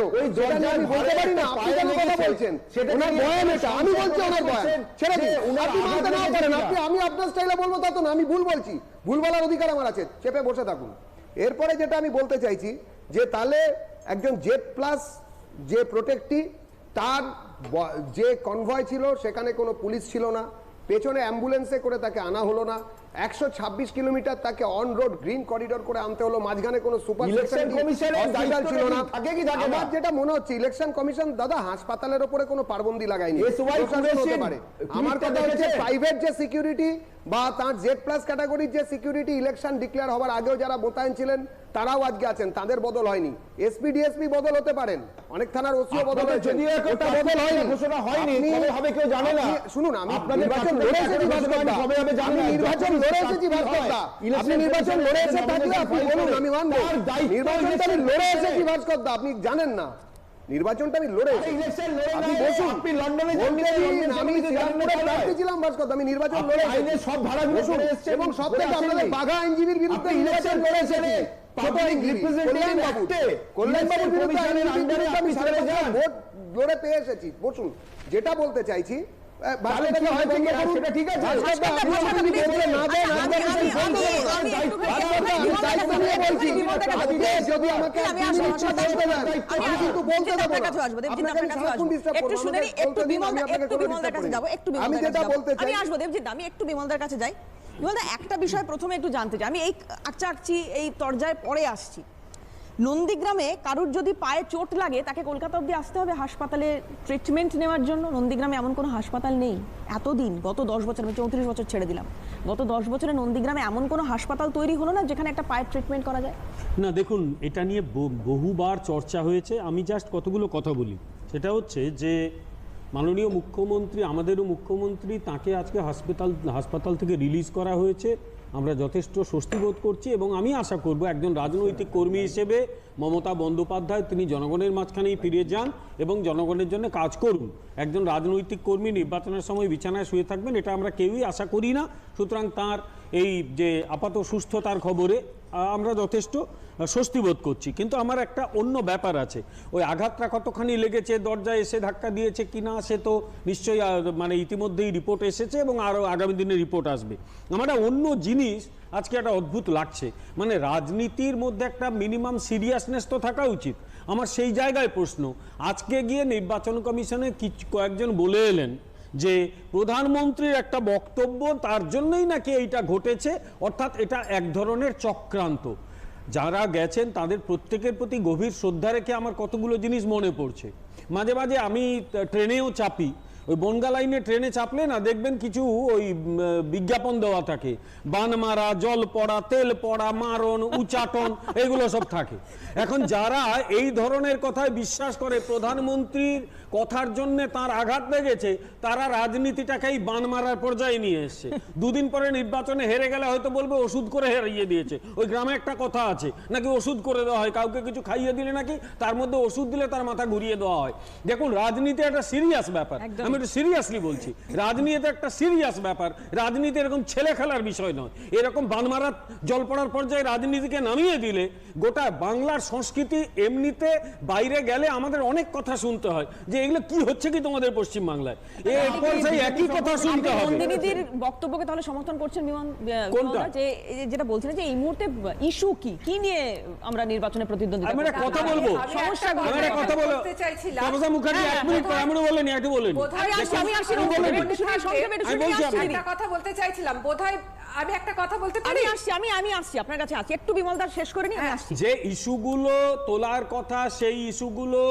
আমি বলতে পারি না। আপনি কেন কথা বলছেন? ওনার বয়ান এটা, আমি বলছি ওনার বয়ান, ছেড়ে দিন। আপনি মানতে না পারেন, আমি আপনার স্টাইলে বলবো তা তো না, আমি ভুল বলছি, ভুল বলার অধিকার আমার আছে, চেপে বসে থাকুন। এরপরে যেটা আমি বলতে চাইছি, যে তাহলে একজন জেড প্লাস যে প্রোটেক্টি, তার যে কনভয় ছিল সেখানে কোনো পুলিশ ছিল না, পেছনে অ্যাম্বুলেন্সে করে তাকে আনা হলো না, 126 কিলোমিটার তাকে অন রোড গ্রিন করিডোর করে আনতে হলো, মাঝখানে কোনো সুপার হসপিটাল ছিল না। আমার যেটা মনে হচ্ছে, ইলেকশন কমিশন দাদা হাসপাতালের উপরে কোনো পারবন্দি লাগায়নি। আমার কথা হচ্ছে, প্রাইভেট যে সিকিউরিটি বা তার জেড প্লাস ক্যাটাগরির যে সিকিউরিটি ইলেকশন ডিক্লেয়ার হওয়ার আগেও যারা মোতায়েন ছিলেন তারাও আজকে আছেন, তাদের বদল হয়নি। এসপি ডিএসপি বদল হতে পারেন, অনেক থানার ওসিও বদল হয়েছে, ওটা বদল হয়নি, ঘোষণা হয়নি, কবে হবে কেউ জানে না। শুনুন, আমি নির্বাচন লড়েছি, নির্বাচন লড়ে এসেছি ভাস্করদা, আপনি নির্বাচন লড়ে এসে থাকলে আপনি বলুন, আমি মানবো নির্বাচনটা আমি লড়ে এসেছি ভাস্করদা, আপনি জানেন না নির্বাচনটা আমি লড়ে এসেছি। আপনি বসুন, আপনি লন্ডনে আমি শ্রীরামপুরে প্রার্থী ছিলাম ভাস্করদা, আমি নির্বাচন লড়ে এসেছি সব ভাড়া বসুন, এবং সব থেকে আপনাদের বাঘা আইনজীবীর বিরুদ্ধে নির্বাচন লড়ে এসেছি। লড়ে পেয়ে এসেছি। বসুন, যেটা বলতে চাইছি ঠিক আছে, যদি আমাকে আমি যেটা বলতে চাই, আমি একটু বিমলদার কাছে যাই। বিমলদা, একটা বিষয় প্রথমে একটু জানতে চাই, আমি এই আকচি এই তরজায় পরে আসছি। নন্দীগ্রামে কারুর যদি পায়ে চোট লাগে তাকে কলকাতা অবধি আসতে হবে হাসপাতালে ট্রিটমেন্ট নেওয়ার জন্য। নন্দীগ্রামে এমন কোনো হাসপাতাল নেই এতদিন, গত 10 বছর, 34 বছর ছেড়ে দিলাম, গত 10 বছরে নন্দীগ্রামে এমন কোনো হাসপাতাল তৈরি হলো না যেখানে একটা পায়ের ট্রিটমেন্ট করা যায়? না, দেখুন, এটা নিয়ে বহুবার চর্চা হয়েছে। আমি জাস্ট কতগুলো কথা বলি। সেটা হচ্ছে যে মাননীয় মুখ্যমন্ত্রী, আমাদেরও মুখ্যমন্ত্রী, তাকে আজকে হাসপাতাল থেকে রিলিজ করা হয়েছে। আমরা যথেষ্ট স্বস্তি বোধ করছি এবং আমি আশা করব একজন রাজনৈতিক কর্মী হিসেবে মমতা বন্দ্যোপাধ্যায় তিনি জনগণের মাঝখানেই ফিরে যান এবং জনগণের জন্য কাজ করুন। একজন রাজনৈতিক কর্মী নির্বাচনের সময় বিছানায় শুয়ে থাকবেন, এটা আমরা কেউই আশা করি না। সুতরাং তার এই যে আপাত সুস্থতার খবরে আমরা যথেষ্ট স্বস্তি বোধ করছি। কিন্তু আমার একটা অন্য ব্যাপার আছে, ওই আঘাতটা কতখানি লেগেছে, দরজায় এসে ধাক্কা দিয়েছে কিনা, সে তো নিশ্চয়ই মানে ইতিমধ্যেই রিপোর্ট এসেছে এবং আরও আগামী দিনে রিপোর্ট আসবে। আমার একটা অন্য জিনিস আজকে একটা অদ্ভুত লাগছে, মানে রাজনীতির মধ্যে একটা মিনিমাম সিরিয়াসনেস তো থাকা উচিত। আমার সেই জায়গায় প্রশ্ন, আজকে গিয়ে নির্বাচন কমিশনে কয়েকজন বলে এলেন যে প্রধানমন্ত্রীর একটা বক্তব্য, তার জন্যই নাকি এইটা ঘটেছে, অর্থাৎ এটা এক ধরনের চক্রান্ত। যারা গেছেন তাদের প্রত্যেকের প্রতি গভীর শ্রদ্ধা রেখে আমার কতগুলো জিনিস মনে পড়ছে। মাঝে মাঝে আমি ট্রেনেও চাপি, ওই বনগা লাইনে ট্রেনে চাপলে না দেখবেন কিছু ওই বিজ্ঞাপন দেওয়া থাকে, বান মারা, জল পড়া, তেল পড়া, মারণ, উচাটন, এগুলো সব থাকে। এখন যারা এই ধরনের কথায় বিশ্বাস করে, প্রধানমন্ত্রীর কথার জন্য তার আঘাত লেগেছে, তারা রাজনীতিটাকেই বান মারার পর্যায়ে নিয়ে এসছে। দুদিন পরে নির্বাচনে হেরে গেলে হয়তো বলবে ওষুধ করে হারিয়ে দিয়েছে। ওই গ্রামে একটা কথা আছে নাকি ওষুধ করে দেওয়া হয়, কাউকে কিছু খাইয়ে দিলে নাকি তার মধ্যে ওষুধ দিলে তার মাথা ঘুরিয়ে দেওয়া হয়। দেখুন, রাজনীতি একটা সিরিয়াস ব্যাপার, আমি একটু সিরিয়াসলি বলছি, রাজনীতি একটা সিরিয়াস ব্যাপার। রাজনীতি এরকম ছেলে খেলার বিষয় নয়। এরকম বান মারার, জল পড়ার পর্যায়ে রাজনীতিকে নামিয়ে দিলে গোটা বাংলার সংস্কৃতি, এমনিতে বাইরে গেলে আমাদের অনেক কথা শুনতে হয় যে এগুলো কি হচ্ছে কি তোমাদের পশ্চিম বাংলায়, এরপর সেই একই কথা শুনতে হবে। নন্দিনীদির বক্তব্যকে তাহলে সমর্থন করছেন বিমল, যে যেটা বলছিলেন যে এই মুহূর্তে ইস্যু কি নিয়ে আমরা নির্বাচনে প্রতিদ্বন্দ্বিতা করব? আমি একটা কথা বলবো, আমি একটা কথা বলতে চাইছিলাম। প্রফেসর মুখার্জি, এক মিনিট পর আমি বলেন, একটু বলেন। আমি একটা কথা বলতে পারি, আমি আসছি আপনার কাছে, আসছি একটু বিমলদার শেষ করে নি, আমি আসছি। যে ইস্যুগুলো তোলার কথা সেই ইস্যুগুলো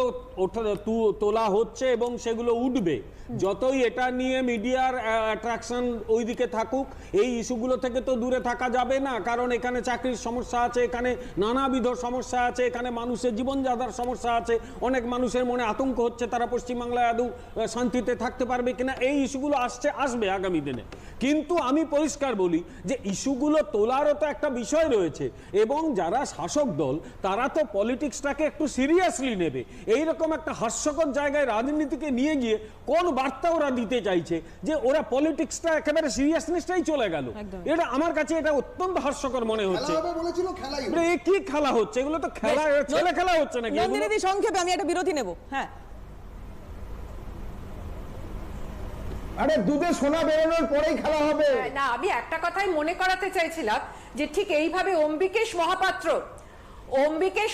তোলা হচ্ছে এবং সেগুলো উঠবে। যতই এটা নিয়ে মিডিয়ার অ্যাট্রাকশন ওইদিকে থাকুক, এই ইস্যুগুলো থেকে তো দূরে থাকা যাবে না। কারণ এখানে চাকরির সমস্যা আছে, এখানে নানাবিধ সমস্যা আছে, এখানে মানুষের জীবনযাত্রার সমস্যা আছে, অনেক মানুষের মনে আতঙ্ক হচ্ছে তারা পশ্চিমবাংলায় আদৌ শান্তিতে থাকতে পারবে কিনা। এই ইস্যুগুলো আসবে আগামী দিনে। কিন্তু আমি পরিষ্কার বলি যে ইস্যুগুলো তোলারও তো একটা বিষয় রয়েছে এবং যারা শাসক দল তারা তো পলিটিক্সটাকে একটু সিরিয়াসলি নেবে। এইরকম একটা হাস্যকর জায়গায় রাজনীতিকে নিয়ে গিয়ে কোন বার্তা ওরা দিতে চাইছে যে ওরা পলিটিক্সটা একেবারে সিরিয়াসনেসটাই চলে গেল, এটা আমার কাছে এটা অত্যন্ত হাস্যকর মনে হচ্ছে। কি খেলা হচ্ছে? এগুলো তো খেলা, ছেলে খেলা হচ্ছে নাকি? নন্দিনী, সংক্ষেপে আমি একটা বিরতি নেব। হ্যাঁ, আরে দুধে সোনা বেরোনোর পরেই খেলা হবে না। আমি একটা কথাই মনে করাতে চাইছিলাম যে ঠিক এইভাবে অম্বিকেশ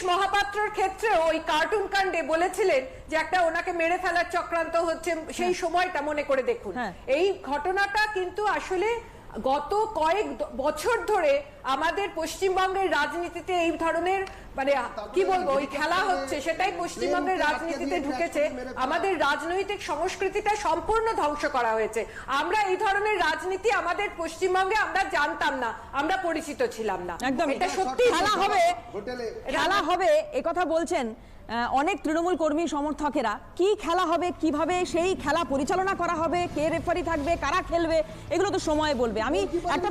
মহাপাত্রর ক্ষেত্রে ওই কার্টুন কাণ্ডে বলেছিলেন যে একটা ওনাকে মেরে ফেলার চক্রান্ত হচ্ছে, সেই সময়টা মনে করে দেখুন। এই ঘটনাটা কিন্তু আসলে গত কয়েক বছর ধরে আমাদের পশ্চিমবঙ্গের রাজনীতিতে এই ধরনের মানে কি বলবো ওই খেলা হচ্ছে, সেটাই পশ্চিমবঙ্গের রাজনীতিতে ঢুকেছে। আমাদের রাজনৈতিক সংস্কৃতিটা সম্পূর্ণ ধ্বংস করা হয়েছে। আমরা এই ধরনের রাজনীতি আমাদের পশ্চিমবঙ্গে আমরা জানতাম না, আমরা পরিচিত ছিলাম না। একদম, এটা সত্যি খেলা হবে এ কথা বলছেন অনেক তৃণমূল কর্মী সমর্থকেরা কি খেলা হবে, কিভাবে সেই খেলা পরিচালনা করা হবে, কে রেফারি থাকবে, কারা খেলবে, এগুলো তো সময় বলবে। আমি একটা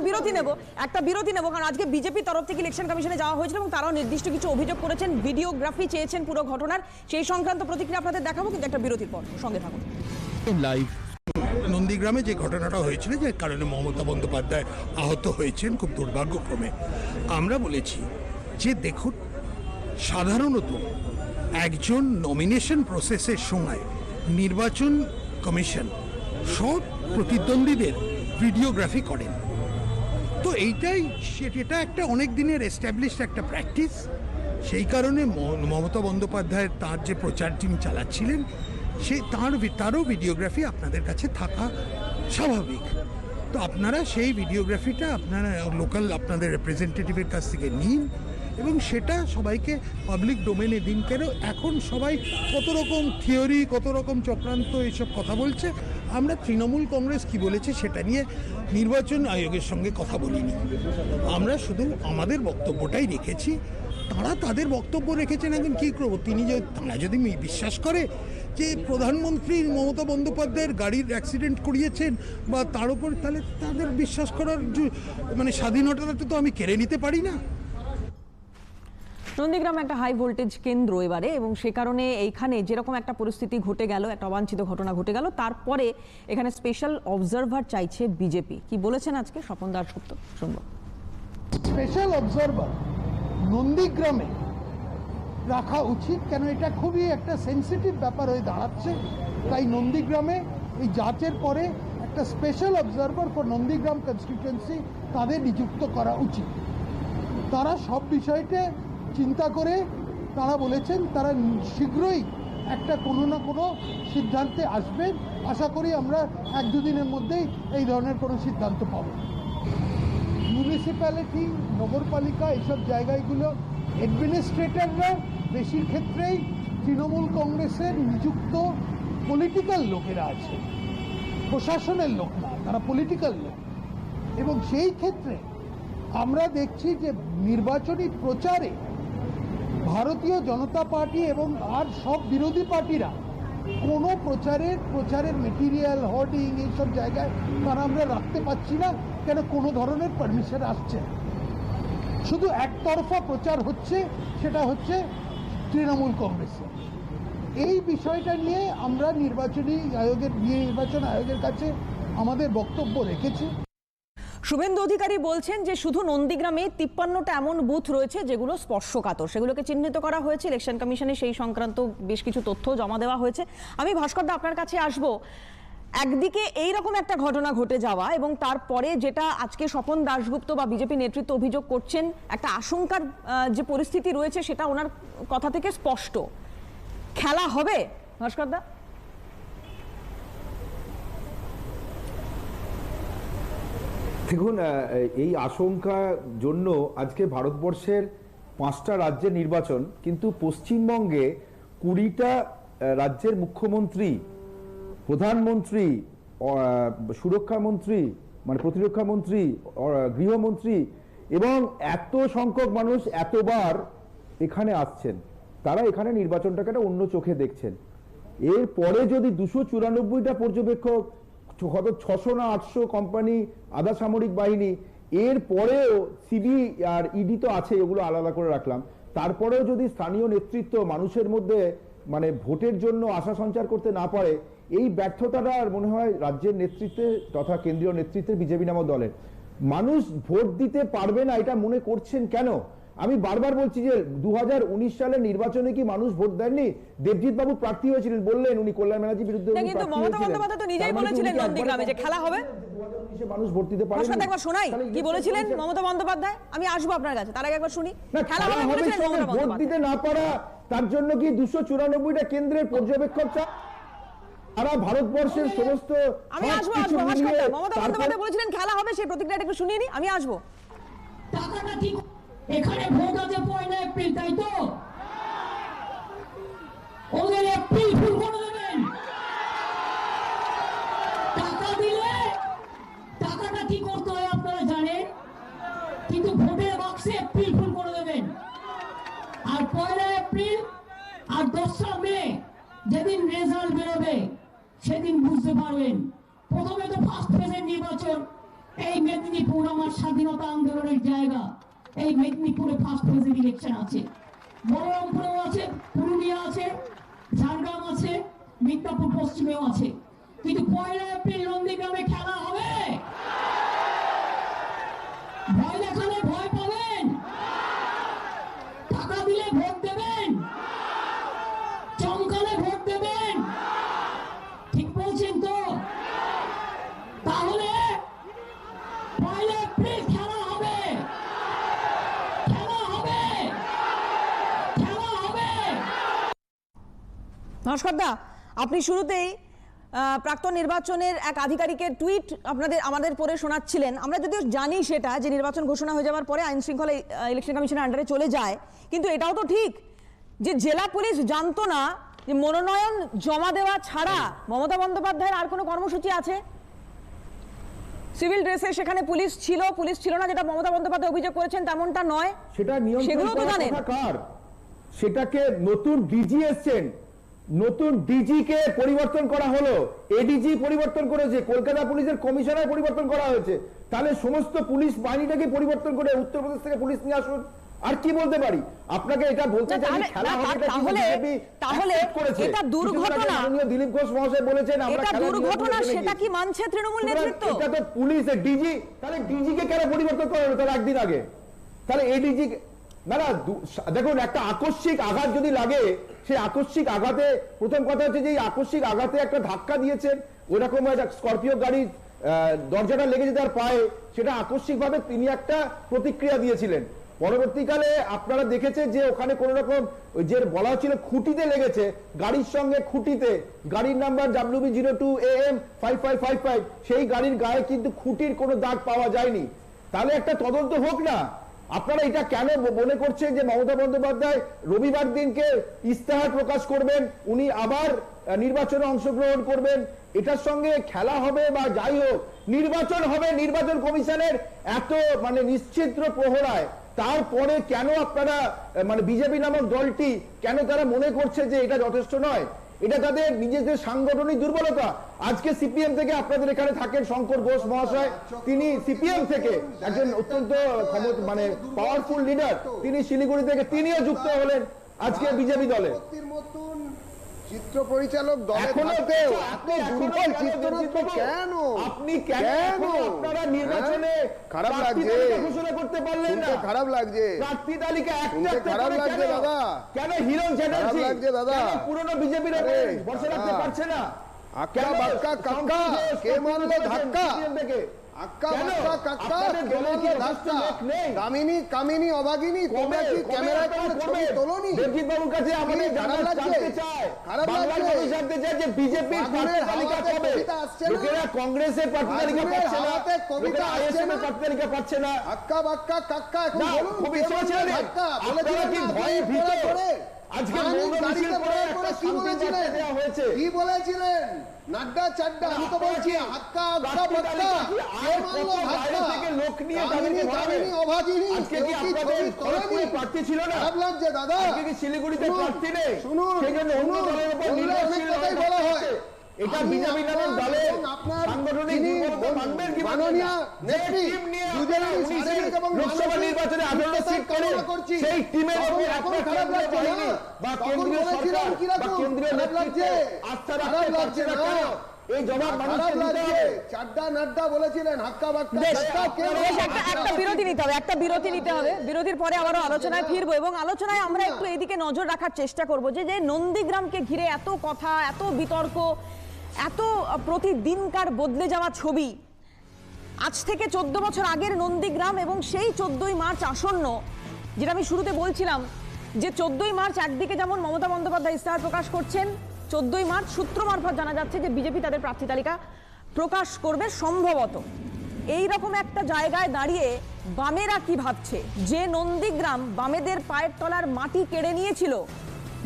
বিরতি নেব কারণ আজকে বিজেপির তরফ থেকে ইলেকশন কমিশনে যাওয়া হয়েছিল এবং তারাও নির্দিষ্ট কিছু অভিযোগ করেছেন, ভিডিওগ্রাফি চেয়েছেন পুরো ঘটনার, সেই সংক্রান্ত প্রতিক্রিয়া আপনাদের দেখাবো, কিন্তু একটা বিরতির পর সঙ্গে থাকুন। লাইভ নন্দীগ্রামে যে ঘটনাটা হয়েছিল, যে কারণে মমতা বন্দ্যোপাধ্যায় আহত হয়েছেন খুব দুর্ভাগ্যক্রমে, আমরা বলেছি যে দেখুন, সাধারণত একজন নমিনেশন প্রসেসের সময় নির্বাচন কমিশন সব প্রতিদ্বন্দ্বীদের ভিডিওগ্রাফি করেন। তো এটা একটা অনেক দিনের এস্টাবলিশড একটা প্র্যাকটিস। সেই কারণে মমতা বন্দ্যোপাধ্যায়ের তার যে প্রচার টিম চালাচ্ছিলেন, তারও ভিডিওগ্রাফি আপনাদের কাছে থাকা স্বাভাবিক। তো আপনারা সেই ভিডিওগ্রাফিটা আপনারা লোকাল আপনাদের রিপ্রেজেন্টেটিভের কাছ থেকে নিন এবং সেটা সবাইকে পাবলিক ডোমেনে দিন। কেন এখন সবাই কত রকম থিওরি, কত রকম চক্রান্ত এইসব কথা বলছে। আমরা তৃণমূল কংগ্রেস কি বলেছে সেটা নিয়ে নির্বাচন আয়োগের সঙ্গে কথা বলিনি, আমরা শুধু আমাদের বক্তব্যটাই রেখেছি। তারা তাদের বক্তব্য রেখেছেন। এখন কী করবো, তারা যদি বিশ্বাস করে যে প্রধানমন্ত্রী মমতা বন্দ্যোপাধ্যায়ের গাড়ির অ্যাক্সিডেন্ট করিয়েছেন বা তার উপর, তাহলে তাদের বিশ্বাস করার মানে স্বাধীনতাটা তো আমি কেড়ে নিতে পারি না। নন্দীগ্রাম একটা হাই ভোল্টেজ কেন্দ্র এবারে, এবং সে কারণে এইখানে যেরকম একটা পরিস্থিতি ঘটে গেল, একটা অবাঞ্ছিত ঘটনা ঘটে গেল, তারপরে এখানে স্পেশাল অবজারভার চাইছে বিজেপি। কি বলেছেন আজকে স্বপন দাশগুপ্ত, শুনবো। স্পেশাল অবজারভার নন্দীগ্রামে রাখা উচিত, কেন এটা খুবই একটা সেন্সিটিভ ব্যাপার হয়ে দাঁড়াচ্ছে। তাই নন্দীগ্রামে এই যাচের পরে একটা special observer for Nandigram constituency তাদের নিযুক্ত করা উচিত। তারা সব বিষয়টা চিন্তা করে তারা বলেছেন তারা শীঘ্রই একটা কোনো না কোনো সিদ্ধান্তে আসবেন। আশা করি আমরা 1-2 দিনের মধ্যেই এই ধরনের কোনো সিদ্ধান্ত পাব। মিউনিসিপ্যালিটি, নগরপালিকা, এইসব জায়গাগুলো অ্যাডমিনিস্ট্রেটররা বেশির ক্ষেত্রেই তৃণমূল কংগ্রেসের নিযুক্ত পলিটিক্যাল লোকেরা আছে, প্রশাসনের লোক না, তারা পলিটিক্যাল লোক। এবং সেই ক্ষেত্রে আমরা দেখছি যে নির্বাচনী প্রচারে ভারতীয় জনতা পার্টি এবং আর সব বিরোধী পার্টিরা কোনো প্রচারের মেটেরিয়াল, হোর্ডিং, এইসব জায়গায় তারা আমরা রাখতে পারছি না। কেন, কোনো ধরনের পারমিশন আসছে, শুধু একতরফা প্রচার হচ্ছে, সেটা হচ্ছে তৃণমূল কংগ্রেসের। এই বিষয়টা নিয়ে আমরা নির্বাচন আয়োগের কাছে আমাদের বক্তব্য রেখেছি। শুভেন্দু অধিকারী বলছেন যে শুধু নন্দীগ্রামে 53টা এমন বুথ রয়েছে যেগুলো স্পর্শকাতর, সেগুলোকে চিহ্নিত করা হয়েছে। ইলেকশন কমিশনে সেই সংক্রান্ত বেশ কিছু তথ্য জমা দেওয়া হয়েছে। আমি ভাস্করদা আপনার কাছে আসব। একদিকে এইরকম একটা ঘটনা ঘটে যাওয়া এবং তারপরে যেটা আজকে স্বপন দাশগুপ্ত বা বিজেপি নেতৃত্ব অভিযোগ করছেন, একটা আশঙ্কার যে পরিস্থিতি রয়েছে সেটা ওনার কথা থেকে স্পষ্ট। খেলা হবে ভাস্করদা? দেখুন, এই আশঙ্কার জন্য আজকে ভারতবর্ষের 5টা রাজ্যের নির্বাচন, কিন্তু পশ্চিমবঙ্গে 20টা রাজ্যের মুখ্যমন্ত্রী, প্রধানমন্ত্রী, সুরক্ষামন্ত্রী মানে প্রতিরক্ষা মন্ত্রী, গৃহমন্ত্রী এবং এত সংখ্যক মানুষ এতবার এখানে আসছেন, তারা এখানে নির্বাচনটাকে একটা অন্য চোখে দেখছেন। এরপরে যদি 294টা পর্যবেক্ষক, 600 না 800 কোম্পানি, আধা সামরিক বাহিনী, এরপরেও সিবি আর ইডি তো আছে, এগুলো আলাদা করে রাখলাম, তারপরেও যদি স্থানীয় নেতৃত্ব মানুষের মধ্যে মানে ভোটের জন্য আশা সঞ্চার করতে না পারে, এই ব্যর্থতাটা মনে হয় রাজ্যের নেতৃত্বে তথা কেন্দ্রীয় নেতৃত্বে বিজেপি নামক দলের। মানুষ ভোট দিতে পারবে না এটা মনে করছেন কেন? আমি বারবার বলছি যে 2019 সালের নির্বাচনে কি মানুষ ভোট দেননি? দেবজিৎ বাবু প্রার্থী হয়েছিলেন, বললেন উনি কল্যাণ ব্যানার্জির বিরুদ্ধে কিন্তু মমতা বন্দ্যোপাধ্যায় তো নিজেই বলেছিলেন নন্দীগ্রামে যে খেলা হবে। 2019 মানুষ ভোট দিতে পারেনি। একবার শোনাই কি বলেছিলেন মমতা বন্দ্যোপাধ্যায়, আমি আসবো আপনার কাছে, তার আগে একবার শুনি। খেলা হবে বলেছিলেন মমতা ভোট দিতে না পারা, তার জন্য কি 294টা কেন্দ্রের পর্যবেক্ষক চাই? সারা ভারতবর্ষের সমস্ত, আমি আসবো মমতা বন্দ্যোপাধ্যায় বলেছিলেন খেলা হবে, সেই প্রতিক্রিয়াটা একটু শুনিয়ে নি, আমি আসবো। টাকাটা ঠিক এখানে ভোট আছে 1 এপ্রিল, তাই তো? ওদের এপ্রিল ফুল করে দেবেন। টাকা দিলে টাকাটা কি করতে হয় আপনারা জানেন, কিন্তু ভোটের বাক্সে এপ্রিল ফুল করে দেবেন। আর 1 এপ্রিল আর রেজাল্ট বেরোবে সেদিন বুঝতে পারবেন। প্রথমে তো ফার্স্ট ফেজের নির্বাচন, এই মেদিনীপুর আমার স্বাধীনতা আন্দোলনের জায়গা, এই মেদিনীপুরে ফার্স্ট ফেজের ইলেকশন আছে, বলরামপুরেও আছে, পুরুলিয়া আছে, ঝাড়গ্রাম আছে, মিদনাপুর পশ্চিমেও আছে। কিন্তু 1 এপ্রিল নন্দীগ্রামে খেলা হবে। ভয় দেখালে ভয় পাবেন, টাকা দিলে ভোট দেবেন, চমকালে ভোট দেবেন, ঠিক বলছেন তো? তাহলে 1 এপ্রিল খেলা হবে, খেলা হবে, খেলা হবে। নমস্কার দা, আপনি শুরুতেই প্রাক্তন নির্বাচনের এক আধিকারিকের টুইট আমাদের পড়ে শোনাচ্ছিলেন। আমরা যদিও জানি সেটা যে নির্বাচন ঘোষণা হয়ে যাওয়ার পরে আইন শৃঙ্খলা ইলেকশন কমিশনের আন্ডারে চলে যায়, কিন্তু এটাও তো ঠিক যে জেলা পুলিশ জানতো না যে মনোনয়ন জমা দেওয়া ছাড়া মমতা বন্দ্যোপাধ্যায়ের আর কোনো কর্মসূচি আছে। সিভিল ড্রেসে সেখানে পুলিশ ছিল না, যেটা মমতা বন্দ্যোপাধ্যায় অভিযোগ করেছেন তেমনটা নয়। সেটা সেগুলো তো জানেন। সেটাকে নতুন ডিজি এসছেন, নতুন ডিজি কে পরিবর্তন করা হলো, এডিজি পরিবর্তন করেছে, কলকাতা পুলিশের কমিশনার পরিবর্তন করা হয়েছে। তাহলে সমস্ত পুলিশ বাহিনীটাকে পরিবর্তন করে উত্তরপ্রদেশ থেকে পুলিশ নিয়ে আসুন। আর কি বলতে পারি আপনাকে? এটা বলতে চাই খেলা তাহলে এটা দুর্ঘটনা, দিলীপ ঘোষ মহাশয় বলেছেন আমরা এটা দুর্ঘটনা, সেটা কি মানছে তৃণমূল নেতৃত্ব? এটা তো পুলিশ ডিজি, তাহলে ডিজি কে কেন পরিবর্তন করা হলো তার একদিন আগে? তাহলে এডিজি না দেখুন, একটা আকস্মিক আঘাত যদি লাগে, সেই আকস্মিক আঘাতে প্রথম কথা হচ্ছে যে আকস্মিক আঘাতে একটা ধাক্কা দিয়েছেন, ওইরকম একটা স্করপিও গাড়ির দরজাটা লেগেছে তার পায়ে, সেটা আকস্মিক ভাবে তিনি একটা প্রতিক্রিয়া দিয়েছিলেন। পরবর্তীকালে আপনারা দেখেছেন যে ওখানে কোন রকম যে বলা হচ্ছিল খুঁটিতে লেগেছে, গাড়ির সঙ্গে খুঁটিতে, গাড়ির নাম্বার WB02AM5555, সেই গাড়ির গায়ে কিন্তু খুঁটির কোনো দাগ পাওয়া যায়নি। তাহলে একটা তদন্ত হোক না। আপনারা এটা কেন মনে করছেন যে মমতা বন্দ্যোপাধ্যায় রবিবার দিনকে ইস্তেহার প্রকাশ করবেন, উনি আবার নির্বাচনে অংশগ্রহণ করবেন, এটার সঙ্গে খেলা হবে বা যাই হোক নির্বাচন হবে, নির্বাচন কমিশনের এত নিশ্চিদ্র প্রহরায়, তারপরে কেন আপনারা বিজেপি নামক দলটি কেন তারা মনে করছে যে এটা যথেষ্ট নয়? এটা তাদের নিজেদের সাংগঠনিক দুর্বলতা। আজকে সিপিএম থেকে আপনাদের এখানে থাকেন শঙ্কর ঘোষ মহাশয়, তিনি সিপিএম থেকে একজন অত্যন্ত পাওয়ারফুল লিডার, তিনি শিলিগুড়ি থেকে তিনিও যুক্ত হলেন আজকে বিজেপি দলে। চিত্র পরিচালক দলে আপনি কেন আপনারা নির্বাচনে খারাপ লাগছে ঘোষণা করতে পারলেন না? খারাপ লাগছে প্রার্থী তালিকা একটা খারাপ লাগছে দাদা, কেন হিরণ চ্যাটার্জি লাগছে দাদা, পুরনো বিজেপির বসে রাখতে পারছে না? আক্কা বাক্কা কাক্কা কে মারলো ধাক্কা, আক্কা বাক্কা কাক্কা কে মারলো ধাক্কা, কামিনী অভাগিনী তোমরা কি ক্যামেরায় কোনো ছবি তোলোনি? দেবজিৎ বাবুর কাছে আমাদের জানতে চাই, খারাপ লাগছে জানতে চাই যে বিজেপির প্রার্থী তালিকা কবে? লোকেরা কংগ্রেসের প্রার্থী তালিকা পাচ্ছে না, লোকেরা আইএসএম এর প্রার্থী তালিকা পাচ্ছে না। আক্কা বাক্কা কাক্কা এখন বলুন খুবই সহজে ধাক্কা আপনারা কি ভয়ে ভীত করে আজকে মৌনমিছিল করে একটা কি বলেছিলেন? কি বলেছিলেন? নাড্ডা চাড্ডা, আমি তো বলছি হাক্কা আক্কা বাক্কা কে মারলো ধাক্কা থেকে লোক নিয়ে কামিনী অভাগিনী আজকে কি আপনাদের খড়গপুরে প্রার্থী ছিল না? খারাপ লাগছে দাদা, আজকে কি শিলিগুড়িতে প্রার্থী নেই? শুনুন সেজন্য অন্য দলের উপর নির্ভরশীল কথাই বলা হয়। এটা বিজেপি নামক দলের সাংগঠনিক দুর্বলতা মানবেন কি মাননীয় নেত্রী দুজনেরই শারীরিক এবং লোকসভা নির্বাচনে 18টা সিট করে সেই টিমের উপর আপনার খারাপ লাগছে না? বা কেন্দ্রীয় সরকার বা কেন্দ্রীয় নেতৃত্ব আস্থা রাখতে পারছে না কেন? এই জবাব মানুষকে দিতে হবে। চাড্ডা নাড্ডা বলেছিলেন হাক্কা বাক্কা একটা বিরতি নিতে হবে, বিরতির পরে আবারও আলোচনায় ফিরবো এবং আলোচনায় আমরা একটু এদিকে নজর রাখার চেষ্টা করব যে নন্দীগ্রামকে ঘিরে এত কথা, এত বিতর্ক, এত প্রতিদিনকার বদলে যাওয়া ছবি। আজ থেকে 14 বছর আগের নন্দীগ্রাম এবং সেই 14ই মার্চ আসন্ন, যেটা আমি শুরুতে বলছিলাম যে 14ই মার্চ একদিকে যেমন মমতা বন্দ্যোপাধ্যায় ইস্তেহার প্রকাশ করছেন, 14ই মার্চ সূত্র মারফত জানা যাচ্ছে যে বিজেপি তাদের প্রার্থী তালিকা প্রকাশ করবে সম্ভবত। এই রকম একটা জায়গায় দাঁড়িয়ে বামেরা কি ভাবছে? যে নন্দীগ্রাম বামেদের পায়ের তলার মাটি কেড়ে নিয়েছিল,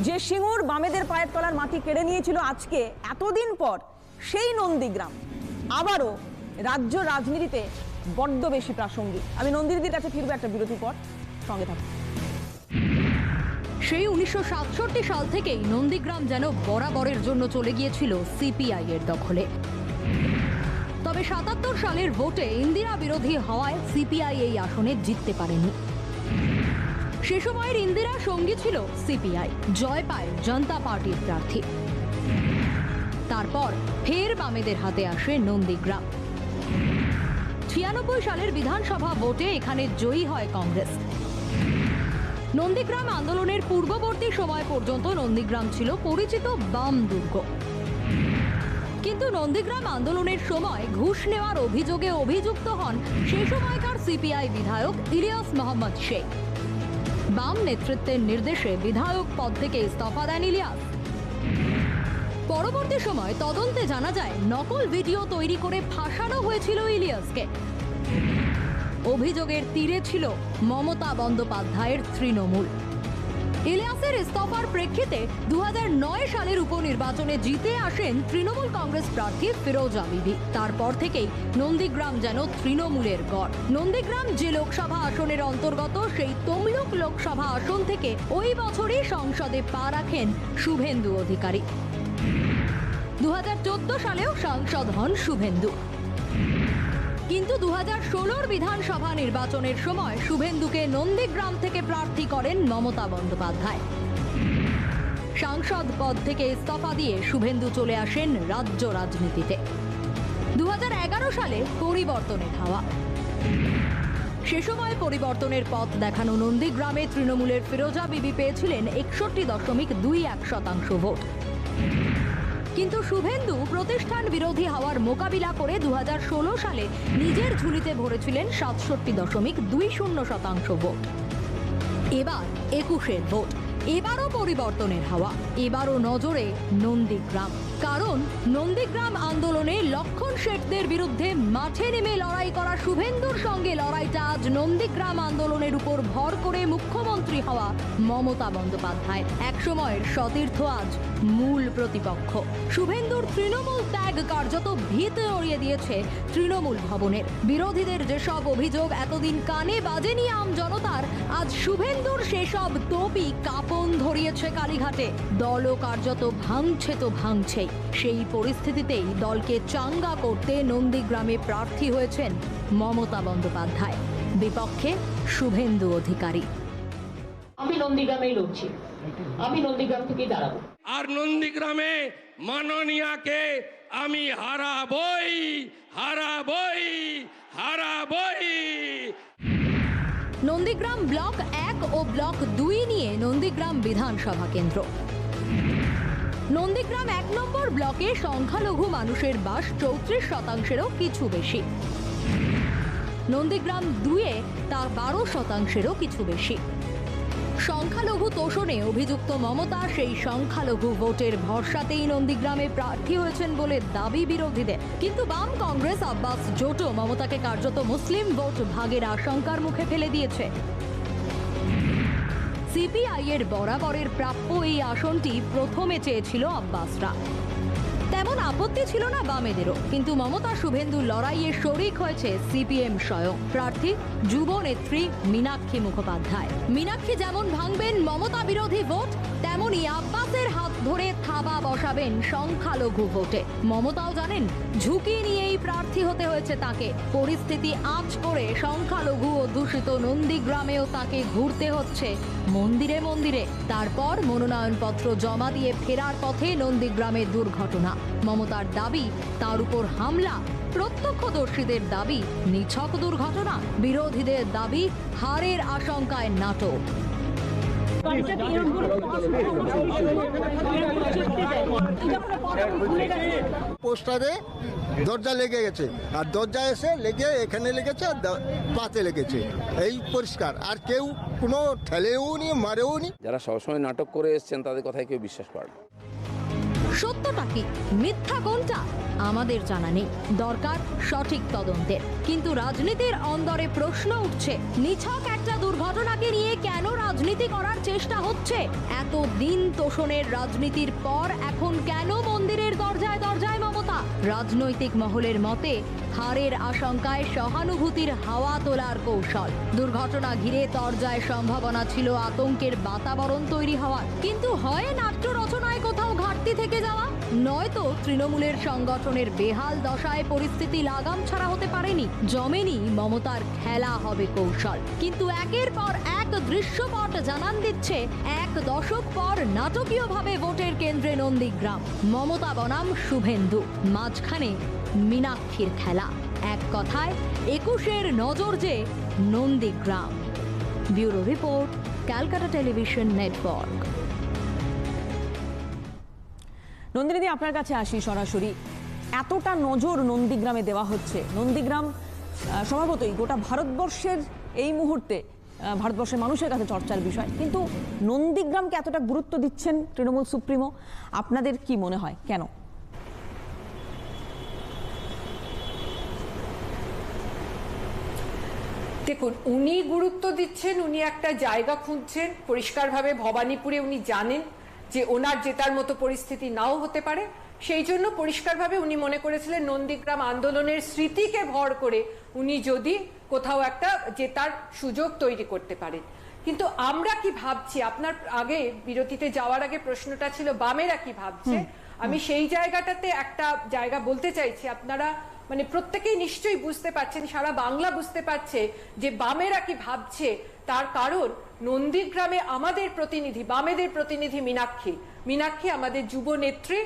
যে সিঙ্গুর বামেদের পায়ের তলার মাটি কেড়ে নিয়েছিল, আজকে এতদিন পর সেই নন্দীগ্রাম আবারও রাজ্য রাজনীতিতে বড্ড বেশি প্রাসঙ্গিক। আমি নন্দিনীদের কাছে ফিরবো একটা বিরতির পর, সঙ্গে থাকুন। সেই 1967 সাল থেকেই নন্দীগ্রাম যেন বরাবরের জন্য চলে গিয়েছিল সিপিআই এর দখলে। তবে 77 সালের ভোটে ইন্দিরা বিরোধী হওয়ায় সিপিআই এই আসনে জিততে পারেনি। সে সময়ের ইন্দিরা সঙ্গী ছিল সিপিআই, জয় পায় জনতা পার্টির প্রার্থী। তারপর ফের বামেদের হাতে আসে নন্দীগ্রাম। 96 সালের বিধানসভা ভোটে এখানে জয়ী হয় কংগ্রেস। নন্দীগ্রাম আন্দোলনের পূর্ববর্তী সময় পর্যন্ত নন্দীগ্রাম ছিল পরিচিত বাম দুর্গ। কিন্তু নন্দীগ্রাম আন্দোলনের সময় ঘুষ নেওয়ার অভিযোগে অভিযুক্ত হন সে সময়কার সিপিআই বিধায়ক ইলিয়াস মোহাম্মদ শেখ। বাম নেতৃত্বের নির্দেশে বিধায়ক পদ থেকে ইস্তফা দেন ইলিয়াস। পরবর্তী সময় তদন্তে জানা যায় নকল ভিডিও তৈরি করে ফাঁসানো হয়েছিল ইলিয়াসকে। অভিযোগের তীরে ছিল মমতা বন্দ্যোপাধ্যায়ের তৃণমূল। ইলিয়াসের ইস্তফার প্রেক্ষিতে 2009 সালের উপনির্বাচনে জিতে আসেন তৃণমূল কংগ্রেস প্রার্থী ফিরোজা বিবি। তারপর থেকেই নন্দীগ্রাম যেন তৃণমূলের গড়। নন্দীগ্রাম যে লোকসভা আসনের অন্তর্গত সেই তমলুক লোকসভা আসন থেকে ওই বছরই সংসদে পা রাখেন শুভেন্দু অধিকারী। 2014 সালেও সাংসদ হন শুভেন্দু। কিন্তু 2016 বিধানসভা নির্বাচনের সময় শুভেন্দুকে নন্দীগ্রাম থেকে প্রার্থী করেন মমতা বন্দ্যোপাধ্যায়। সাংসদ পদ থেকে ইস্তফা দিয়ে শুভেন্দু চলে আসেন রাজ্য রাজনীতিতে। 2011 সালে পরিবর্তনের হাওয়া। সে সময় পরিবর্তনের পথ দেখানো নন্দীগ্রামে তৃণমূলের ফিরোজা বিবি পেয়েছিলেন 61.21% ভোট। কিন্তু শুভেন্দু প্রতিষ্ঠান বিরোধী হওয়ার মোকাবিলা করে 2016 সালে নিজের ঝুলিতে ভরেছিলেন 67.20% ভোট। এবার 21 ভোট। এবারও পরিবর্তনের হাওয়া। এবারও নজরে নন্দীগ্রাম। কারণ নন্দীগ্রাম আন্দোলনে লক্ষণ শেঠদের বিরুদ্ধে মাঠে নেমে লড়াই করা শুভেন্দুর সঙ্গে লড়াইটা আজ নন্দীগ্রাম আন্দোলনের উপর ভর করে মুখ্যমন্ত্রী হওয়া মমতা বন্দ্যোপাধ্যায়। একসময়ের সতীর্থ আজ মূল প্রতিপক্ষ। শুভেন্দুর তৃণমূল ত্যাগ কার্যত ভিত নড়িয়ে দিয়েছে তৃণমূল ভবনের। বিরোধীদের যেসব অভিযোগ এতদিন কানে বাজেনি আম জনতার, আজ শুভেন্দুর সেসব তোপই কাঁপন ধরিয়েছে কালীঘাটে। দলও কার্যত ভাঙছে তো ভাঙছেই। সেই পরিস্থিতিতেই দলকে চাঙ্গা করতে নন্দীগ্রামে প্রার্থী হয়েছেন মমতা বন্দ্যোপাধ্যায়, বিপক্ষে শুভেন্দু অধিকারী। আমি নন্দীগ্রামেই লড়ছি, আমি নন্দীগ্রাম থেকেই দাঁড়াবো। আর নন্দীগ্রামে মাননীয়াকে আমি হারাবই হারাবই হারাবই। নন্দীগ্রাম ব্লক 1 ও ব্লক 2 নিয়ে নন্দীগ্রাম বিধানসভা কেন্দ্র। নন্দীগ্রাম 1 নম্বর ব্লকে সংখ্যালঘু মানুষের বাস 34%-এরও কিছু বেশি। নন্দীগ্রাম 2-এ তা 12%-এরও কিছু বেশি। সংখ্যালঘু তোষণে অভিযুক্ত মমতা সেই সংখ্যালঘু ভোটের ভরসাতেই নন্দীগ্রামে প্রার্থী হয়েছেন বলে দাবি বিরোধীদের। কিন্তু বাম কংগ্রেস আব্বাস জোটও মমতাকে কার্যত মুসলিম ভোট ভাগের আশঙ্কার মুখে ফেলে দিয়েছে। সিপিআই এর বরাবরের প্রাপ্য এই আসনটি প্রথমে চেয়েছিল আব্বাসরা। তেমন আপত্তি ছিল না বামেদেরও। কিন্তু মমতা শুভেন্দু লড়াইয়ে শরিক হয়েছে সিপিএম স্বয়ং। প্রার্থী যুব নেত্রী মীনাক্ষী মুখোপাধ্যায়। মীনাক্ষী যেমন ভাঙবেন মমতা বিরোধী ভোট, তেমনই আব্বাসের হাত ধরে থাবা বসাবেন সংখ্যালঘু ভোটে। মমতাও জানেন ঝুঁকি নিয়েই প্রার্থী হতে হয়েছে তাকে। পরিস্থিতি আঁচ করে সংখ্যালঘু ও দূষিত নন্দীগ্রামেও তাকে ঘুরতে হচ্ছে মন্দিরে মন্দিরে। তারপর মনোনয়নপত্র জমা দিয়ে ফেরার পথে নন্দীগ্রামের দুর্ঘটনা। মমতার দাবি তার উপর হামলা, প্রত্যক্ষদর্শীদের দাবি নিছক দুর্ঘটনা, বিরোধীদের দাবি হারের আশঙ্কায় নাটক। পোস্টারে দরজা লেগে গেছে, আর দরজা এসে লেগে এখানে লেগেছে আর পাতে লেগেছে, এই পরিষ্কার। আর কেউ কোনো ঠেলেও নি, মারেও নি। যারা সবসময় নাটক করে এসছেন তাদের কথায় কেউ বিশ্বাস করে না। সত্যটা কি, মিথ্যা কোনটা আমাদের জানা নেই। দরকার সঠিক তদন্তের। কিন্তু রাজনীতির অন্দরে প্রশ্ন উঠছে, নিছক একটা দুর্ঘটনাকে নিয়ে কেন রাজনীতি করার চেষ্টা হচ্ছে? এত দিন তোষণের রাজনীতির পর এখন কেন মন্দিরের দরজায় দরজায় মমতা? রাজনৈতিক মহলের মতে হারের আশঙ্কায় সহানুভূতির হাওয়া তোলার কৌশল। দুর্ঘটনা ঘিরে তরজায় সম্ভাবনা ছিল আতঙ্কের বাতাবরণ তৈরি হওয়ার, কিন্তু হয় নাট্য রচনায় কোথাও ঘাটতি থেকে যাওয়া, নয়তো তৃণমূলের সংগঠনের বেহাল দশায় পরিস্থিতি লাগাম ছাড়া হতে পারেনি। জমেনি মমতার খেলা হবে কৌশল। কিন্তু একের পর এক দৃশ্যপট জানান দিচ্ছে 1 দশক পর নাটকীয়ভাবে ভোটের কেন্দ্রে নন্দীগ্রাম। মমতা বনাম শুভেন্দু, মাঝখানে মীনাক্ষীর খেলা। এক কথায় 21-এর নজর যে Nandigram. Bureau report, Calcutta television network. নন্দিনীদি, আপনার কাছে আসি সরাসরি। এতটা নজর নন্দীগ্রামে দেওয়া হচ্ছে, নন্দীগ্রাম স্বভাবতই গোটা ভারতবর্ষের এই মুহূর্তে ভারতবর্ষের মানুষের কাছে চর্চার বিষয়, কিন্তু নন্দীগ্রামকে এতটা গুরুত্ব দিচ্ছেন তৃণমূল সুপ্রিমো, আপনাদের কি মনে হয় কেন? দেখুন, উনি গুরুত্ব দিচ্ছেন, উনি একটা জায়গা খুঁজছেন। পরিষ্কারভাবে ভবানীপুরে উনি জানেন যে ওনার জেতার মতো পরিস্থিতি নাও হতে পারে, সেই জন্য পরিষ্কারভাবে উনি মনে করেছিলেন নন্দীগ্রাম আন্দোলনের স্মৃতিকে ভর করে উনি যদি কোথাও একটা জেতার সুযোগ তৈরি করতে পারেন। কিন্তু আমরা কি ভাবছি, আপনার আগে বিরতিতে যাওয়ার আগে প্রশ্নটা ছিল বামেরা কি ভাবছে, আমি সেই জায়গাটাতে একটা জায়গা বলতে চাইছি। আপনারা মানে প্রত্যেকেই নিশ্চয়ই বুঝতে পারছেন, সারা বাংলা বুঝতে পারছে যে বামেরা কি ভাবছে। তার কারণ নন্দীগ্রামে আমাদের প্রতিনিধি, বামেদের প্রতিনিধি মীনাক্ষী আমাদের যুব নেত্রী।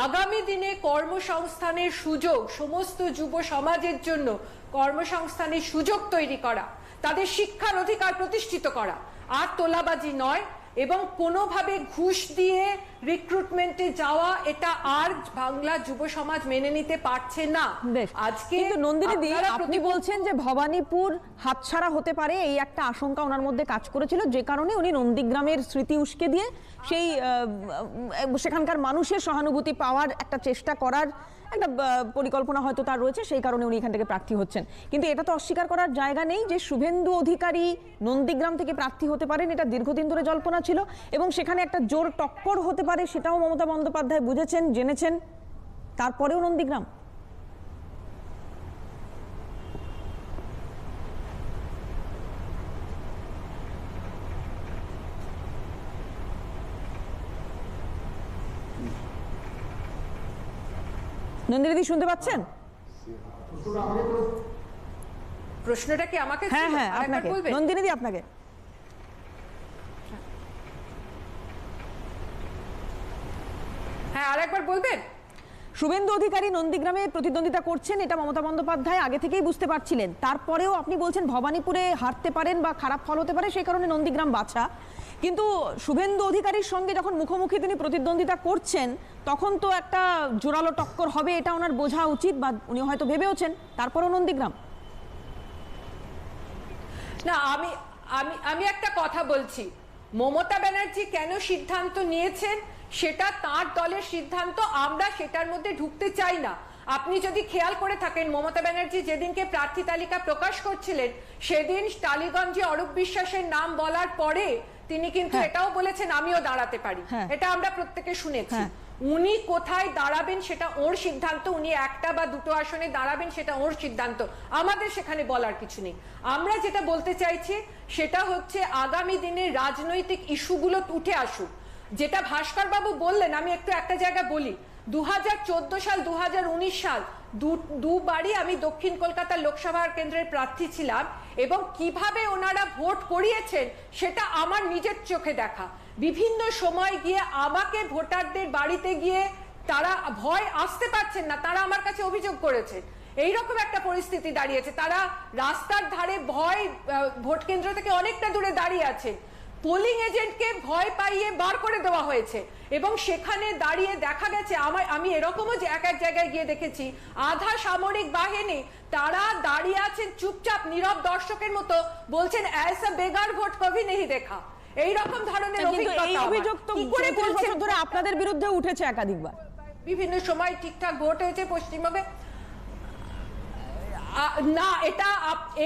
আগামী দিনে কর্মসংস্থানের সুযোগ, সমস্ত যুব সমাজের জন্য কর্মসংস্থানের সুযোগ তৈরি করা, তাদের শিক্ষার অধিকার প্রতিষ্ঠিত করা, আর তোলাবাজি নয়, এবং কোনোভাবে ঘুষ দিয়ে রিক্রুটমেন্টে যাওয়া, এটা আর বাংলা যুব সমাজ মেনে নিতে পারছে না। আজকে কিন্তু নন্দিনীদি, আপনি বলছেন যে ভবানীপুর হাতছাড়া হতে পারে, এই একটা আশঙ্কা ওনার মধ্যে কাজ করেছিল, যে কারণে উনি নন্দীগ্রামের স্মৃতি উস্কে দিয়ে সেই সেখানকার মানুষের সহানুভূতি পাওয়ার একটা চেষ্টা করার একটা পরিকল্পনা হয়তো তার রয়েছে, সেই কারণে উনি এখান থেকে প্রার্থী হচ্ছেন। কিন্তু এটা তো অস্বীকার করার জায়গা নেই যে শুভেন্দু অধিকারী নন্দীগ্রাম থেকে প্রার্থী হতে পারেন, এটা দীর্ঘদিন ধরে জল্পনা ছিল, এবং সেখানে একটা জোর টক্কর হতে পারে, সেটাও মমতা বন্দ্যোপাধ্যায় বুঝেছেন, জেনেছেন, তারপরেও নন্দীগ্রাম। নন্দিনীদি শুনতে পাচ্ছেন? প্রশ্নটা কি আমাকে? হ্যাঁ হ্যাঁ, আপনাকে নন্দিনীদি, আপনাকে। হ্যাঁ, আরেকবার বলবেন। শুভেন্দু অধিকারী নন্দীগ্রামে প্রতিদ্বন্দ্বিতা করছেন, এটা মমতা বন্দ্যোপাধ্যায় আগে থেকেই বুঝতে পারছিলেন, তারপরেও আপনি বলছেন ভবানীপুরে হারতে পারেন বা খারাপ ফল হতে পারে, সেই কারণে নন্দীগ্রাম বাছা। কিন্তু শুভেন্দু অধিকারীর সঙ্গে যখন মুখোমুখি তিনি প্রতিদ্বন্দ্বিতা করছেন, তখন তো একটা জোরালো টক্কর হবে, এটা ওনার বোঝা উচিত, বা উনি হয়তো ভেবেওছেন, তারপরও নন্দীগ্রাম। না, আমি একটা কথা বলছি, মমতা ব্যানার্জি কেন সিদ্ধান্ত নিয়েছেন সেটা তার দলের সিদ্ধান্ত, আমরা সেটার মধ্যে ঢুকতে চাই না। আপনি যদি খেয়াল করে থাকেন, মমতা ব্যানার্জি যেদিনকে প্রার্থী তালিকা প্রকাশ করছিলেন, সেদিন টালিগঞ্জে অরূপ বিশ্বাসের নাম বলার পরে তিনি কিন্তু এটাও বলেছেন আমিও দাঁড়াতে পারি, এটা আমরা প্রত্যেকে শুনেছি। উনি কোথায় দাঁড়াবেন সেটা ওর সিদ্ধান্ত, উনি একটা বা দুটো আসনে দাঁড়াবেন সেটা ওর সিদ্ধান্ত, আমাদের সেখানে বলার কিছু নেই। আমরা যেটা বলতে চাইছি সেটা হচ্ছে আগামী দিনে রাজনৈতিক ইস্যুগুলো উঠে আসুক। যেটা ভাস্কর বাবু বললেন, আমি একটু একটা জায়গা বলি, 2014 সাল 2019 সাল দুবারই আমি দক্ষিণ কলকাতা লোকসভা কেন্দ্রের প্রার্থী ছিলাম, এবং কিভাবে ওনারা ভোট করিয়েছেন সেটা আমার নিজের চোখে দেখা। বিভিন্ন সময় গিয়ে আমাকে ভোটারদের বাড়িতে গিয়ে তারা ভয় আসতে পারছেন না, তারা আমার কাছে অভিযোগ করেছে এইরকম একটা পরিস্থিতি দাঁড়িয়েছে, তারা রাস্তার ধারে ভয়, ভোট কেন্দ্র থেকে অনেকটা দূরে দাঁড়িয়ে আছে, পোলিং এজেন্টকে ভয় পাইয়ে বার করে দেওয়া হয়েছে, এবং সেখানে দাঁড়িয়ে দেখা গেছে, আমি এরকমও যে এক এক জায়গায় গিয়ে দেখেছি আধা সামরিক বাহিনী তারা দাঁড়িয়ে আছেন চুপচাপ নীরব দর্শকের মতো, বলছেন ऐसा বেগার ভোট কভি নেহি দেখা। এইরকম ধরনের অভিযোগ তো ধরে আপনাদের বিরুদ্ধে উঠেছে একাধিকবার, বিভিন্ন সময় ঠিকঠাক ভোট হয়েছে পশ্চিমবঙ্গে না, এটা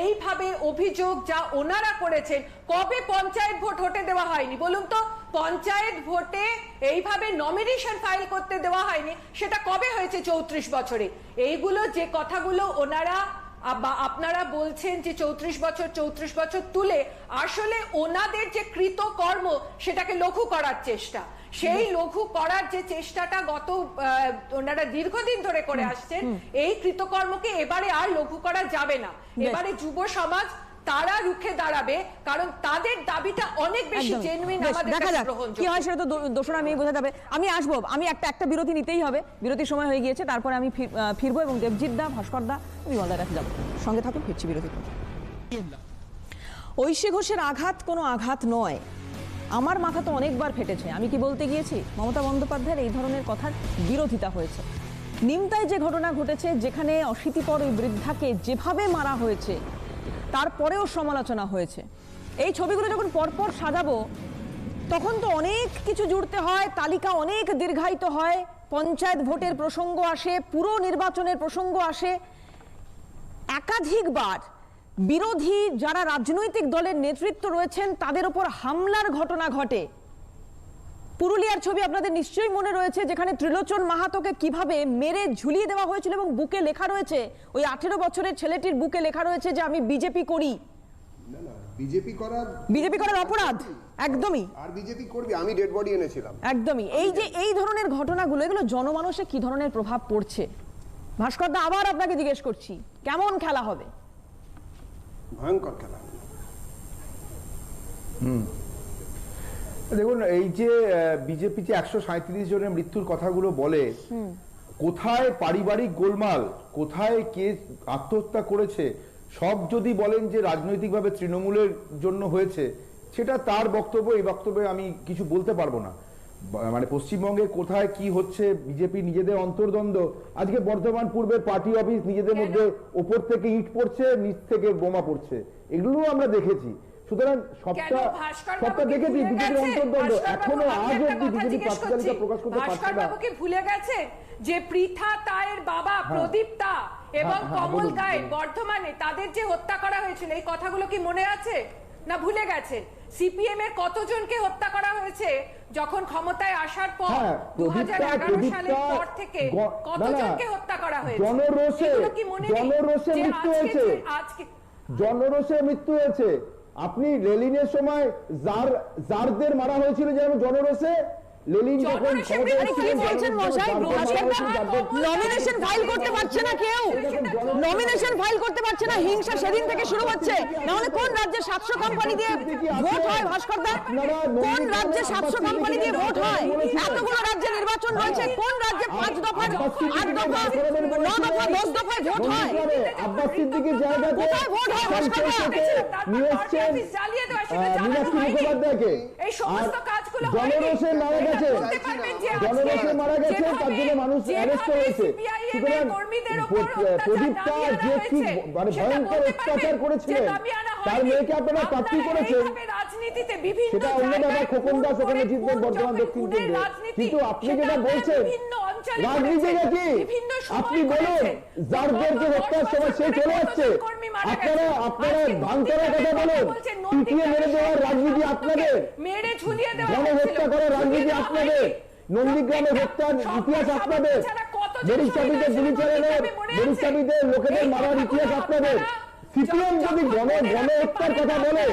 এইভাবে অভিযোগ যা ওনারা করেছেন, কবে পঞ্চায়েত ভোট হতে দেওয়া হয়নি বলুন তো? পঞ্চায়েত ভোটে এইভাবে নমিনেশন ফাইল করতে দেওয়া হয়নি, সেটা কবে হয়েছে? 34 বছরে। এইগুলো যে কথাগুলো ওনারা আপনারা বলছেন যে 34 বছর তুলে আসলে ওনাদের যে কৃতকর্ম সেটাকে লঘু করার চেষ্টা, সেই লঘু করার যে চেষ্টাটা গত ওনারা দীর্ঘদিন ধরে করে আসছেন, এই কৃতকর্মকে এবারে আর লঘু করা যাবে না। এবারে যুব সমাজ তারা রুখে দাঁড়াবে, কারণ তাদের দাবিটা অনেক বেশি জেনুইন। আমাদের কাছে গ্রহণযোগ্য কি হয় সেটা তো দোষরা আমি বোঝা যাবে। আমি আসবো, আমি একটা বিরতি নিতেই হবে, বিরতির সময় হয়ে গিয়েছে, তারপরে আমি ফিরবো এবং দেবজিৎ দা, ভাস্কর দা, বিমলদার কাছে যাবো। সঙ্গে থাকুন, ফিরছি বিরতি। ঐশী ঘোষের আঘাত কোনো আঘাত নয়, আমার মাথা তো অনেকবার ফেটেছে। আমি কি বলতে গিয়েছি? মমতা বন্দ্যোপাধ্যায়ের এই ধরনের কথার বিরোধিতা হয়েছে। নিমতায় যে ঘটনা ঘটেছে, যেখানে অশীতিপর ওই বৃদ্ধাকে যেভাবে মারা হয়েছে তারপরেও সমালোচনা হয়েছে। এই ছবিগুলো যখন পরপর সাজাবো তখন তো অনেক কিছু জুড়তে হয়, তালিকা অনেক দীর্ঘায়িত হয়, পঞ্চায়েত ভোটের প্রসঙ্গ আসে, পুরো নির্বাচনের প্রসঙ্গ আসে। একাধিকবার বিরোধী যারা রাজনৈতিক দলের নেতৃত্ব রয়েছেন তাদের উপর হামলার ঘটনা ঘটে। পুরুলিয়ার ছবি আপনাদের নিশ্চয়ই মনে রয়েছে, যেখানে ত্রিলোচন মাহাতোকে কিভাবে মেরে ঝুলিয়ে দেওয়া হয়েছিল এবং বুকে লেখা রয়েছে, ওই 18 বছরের ছেলেটির বুকে লেখা রয়েছে যে আমি বিজেপি করি। বিজেপি করার অপরাধ একদমই। আর বিজেপি করবে, আমি ডেড বডি এনেছিলাম। একদমই। এই যে এই ধরনের ঘটনাগুলো, এগুলো জনমানসে কি ধরনের প্রভাব পড়ছে? ভাস্কর দা, আবার আপনাকে জিজ্ঞেস করছি, কেমন খেলা হবে? ভয়ঙ্কর খেলা। দেখুন, এই যে বিজেপি যে 137 জনের মৃত্যুর কথাগুলো বলে, কোথায় পারিবারিক গোলমাল, কোথায় কে আত্মহত্যা করেছে, সব যদি বলেন যে রাজনৈতিকভাবে তৃণমূলের জন্য হয়েছে, সেটা তার বক্তব্য। এই বক্তব্যে আমি কিছু বলতে পারবো না। মানে পশ্চিমবঙ্গে কোথায় কি হচ্ছে, বিজেপি নিজেদের অন্তর্দ্বন্দ্ব। আজকে বর্ধমান পূর্বের পার্টি অফিস নিজেদের মধ্যে ওপর থেকে ইট পড়ছে, নিচ থেকে বোমা পড়ছে, এগুলো আমরা দেখেছি। সুতরাং সবটা দেখেছি বিজেপির অন্তর্দ্বন্দ্ব। এখনো আজ অব্দি বিজেপি প্রার্থী তালিকা প্রকাশ করতে পারছে না। বাবুকে ভুলে গেছে যে পৃথা তায়ের বাবা প্রদীপ তা এবং কমল গায়ে বর্ধমানে তাদের যে হত্যা করা হয়েছিল, এই কথাগুলো কি মনে আছে না ভুলে গেছেন? সিপিএম এর কতজনকে হত্যা করা হয়েছে যখন ক্ষমতায় আসার পর 2011 সালের পর থেকে কতজনকে হত্যা করা হয়েছে? জনরোষে মৃত্যু হয়েছে, জনরোষে মৃত্যু হয়েছে। আপনি লেনিনের সময় জারদের মারা হয়েছিল যেমন জনরোষে। লেনিন যখন নমিনেশন ফাইল করতে পারছে না, কেউ নমিনেশন ফাইল করতে পারছে না, হিংসা সেদিন থেকে শুরু হচ্ছে। নাহলে কোন রাজ্যে 700 কোম্পানি দিয়ে ভোট হয়? ভাস্কর দা, কোন রাজ্যে 700 কোম্পানি দিয়ে ভোট হয়? এতগুলো রাজ্যে নির্বাচন রয়েছে, কোন রাজ্যে 5 দফা 8 দফা 9 দফা 10 দফায় ভোট হয়? আব্বাস সিদ্দিকীর জায়গাতে কোথায় ভোট হয়? ভাস্কর দা, নিয়ে এসছেন মীনাক্ষী মুখোপাধ্যায়কে। এই সমস্ত কাজগুলো জনরোষে মারা গেছে, জনরোষে মারা গেছে, তার জন্য মানুষ অ্যারেস্ট হয়েছে। সুতরাং প্রদীপটা যে কি মানে ভয়ঙ্কর অত্যাচার করেছিলেন, তার মেয়েকে আপনারা প্রার্থী করেছেন, সেটা অন্য ব্যাপার। খোকন দাস ওখানে জিতবেন বর্ধমান দক্ষিণ কেন্দ্রে। কিন্তু আপনি যেটা বলছেন রাজনীতি নাকি, আপনি বলুন জারদের যে হত্যার সময় সে চলে যাচ্ছে, আপনারা ভাঙচুরের কথা বলুন, পিটিয়ে মেরে দেওয়ার রাজনীতি আপনাদের, গণহত্যা করার রাজনীতি আপনাদের, নন্দীগ্রামের হত্যার ইতিহাস আপনাদের, মরিচাবিদের গুলি চালানোর, মরিচাবিদের লোকেদের মারার ইতিহাস আপনাদের। সিপিএম যদি গণহত্যার কথা বলে,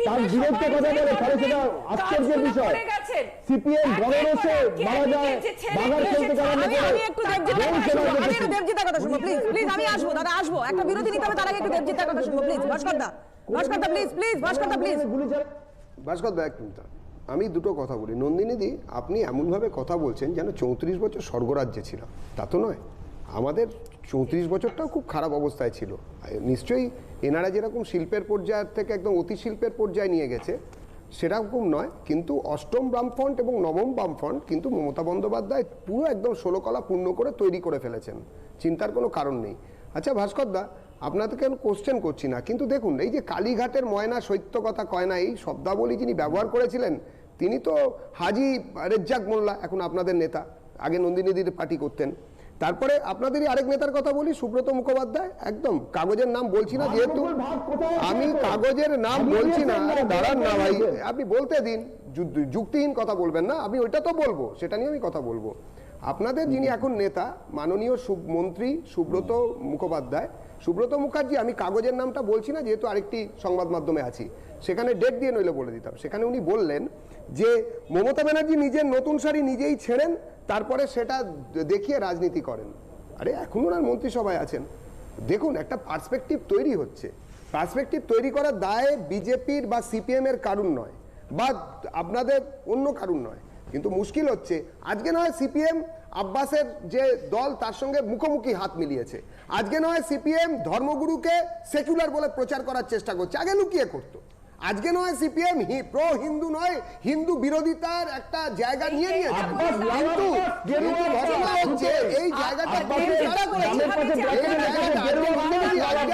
তার বিরুদ্ধে কথা বলে, তাহলে সেটা আশ্চর্যের বিষয়। সিপিএম গণরোষে মারা যায়, বাগার খেলতে কারণ আমি একটু দেবজিতার কথা শুনবো, প্লিজ প্লিজ। আমি আসবো দাদা, আসবো, একটা বিরতি নিতে হবে, তার আগে একটু দেবজিতার কথা শুনবো please. Bhaskar da, Bhaskar da please please, Bhaskar da please. Bhaskar da, এক মিনিট, আমি দুটো কথা বলি। নন্দিনীদি, আপনি এমনভাবে কথা বলছেন যেন 34 বছর স্বর্গরাজ্যে ছিল, তা তো নয়। আমাদের 34 বছরটাও খুব খারাপ অবস্থায় ছিল। নিশ্চয়ই এনারা যেরকম শিল্পের পর্যায়ের থেকে একদম অতি শিল্পের পর্যায়ে নিয়ে গেছে সেরকম নয়, কিন্তু অষ্টম বামফ্রন্ট এবং নবম বামফ্রন্ট কিন্তু মমতা বন্দ্যোপাধ্যায় পুরো একদম 16 কলা পূর্ণ করে তৈরি করে ফেলেছেন, চিন্তার কোনো কারণ নেই। আচ্ছা ভাস্কর দা, আপনাদেরকে আমি কোশ্চেন করছি না, কিন্তু দেখুন এই যে কালীঘাটের ময়না সত্য কথা কয় না, এই শব্দাবলী যিনি ব্যবহার করেছিলেন তিনি তো হাজি রেজ্জাক মোল্লা, এখন আপনাদের নেতা, আগে নন্দিনীদির পার্টি করতেন। তারপরে আপনাদেরই আরেক নেতার কথা বলি, সুব্রত মুখোপাধ্যায়, একদম কাগজের নাম বলছি না, যেহেতু আমি কাগজের নাম বলছি না, দাঁড়ান না ভাই, আপনি বলতে দিন, যুক্তিহীন কথা বলবেন না, আমি ওইটা তো বলবো, সেটা নিয়ে আমি কথা বলবো। আপনাদের যিনি এখন নেতা মাননীয় মন্ত্রী সুব্রত মুখোপাধ্যায়, সুব্রত মুখার্জি, আমি কাগজের নামটা বলছি না, যেহেতু আরেকটি সংবাদ মাধ্যমে আছি, সেখানে ডেট দিয়ে নইলে বলে দিতাম। সেখানে উনি বললেন যে মমতা ব্যানার্জি নিজের নতুন শাড়ি নিজেই ছেড়েন, তারপরে সেটা দেখিয়ে রাজনীতি করেন। আরে এখন ওনার মন্ত্রিসভায় আছেন, দেখুন একটা পার্সপেক্টিভ তৈরি হচ্ছে। পার্সপেক্টিভ তৈরি করার দায় বিজেপির বা সিপিএম এর কারণ নয়, বা আপনাদের অন্য কারণ নয়, কিন্তু মুশকিল হচ্ছে আজকে নয় সিপিএম আব্বাসের যে দল তার সঙ্গে মুখোমুখি হাত মিলিয়েছে, আজকে নয় সিপিএম ধর্মগুরুকে সেকুলার বলে প্রচার করার চেষ্টা করছে, আগে লুকিয়ে করতো। আজকে নয় সিপিএম প্রো হিন্দু নয়, হিন্দু বিরোধিতার একটা জায়গা নিয়ে নিয়েছে, কিন্তু ঘটনা হচ্ছে এই জায়গাটা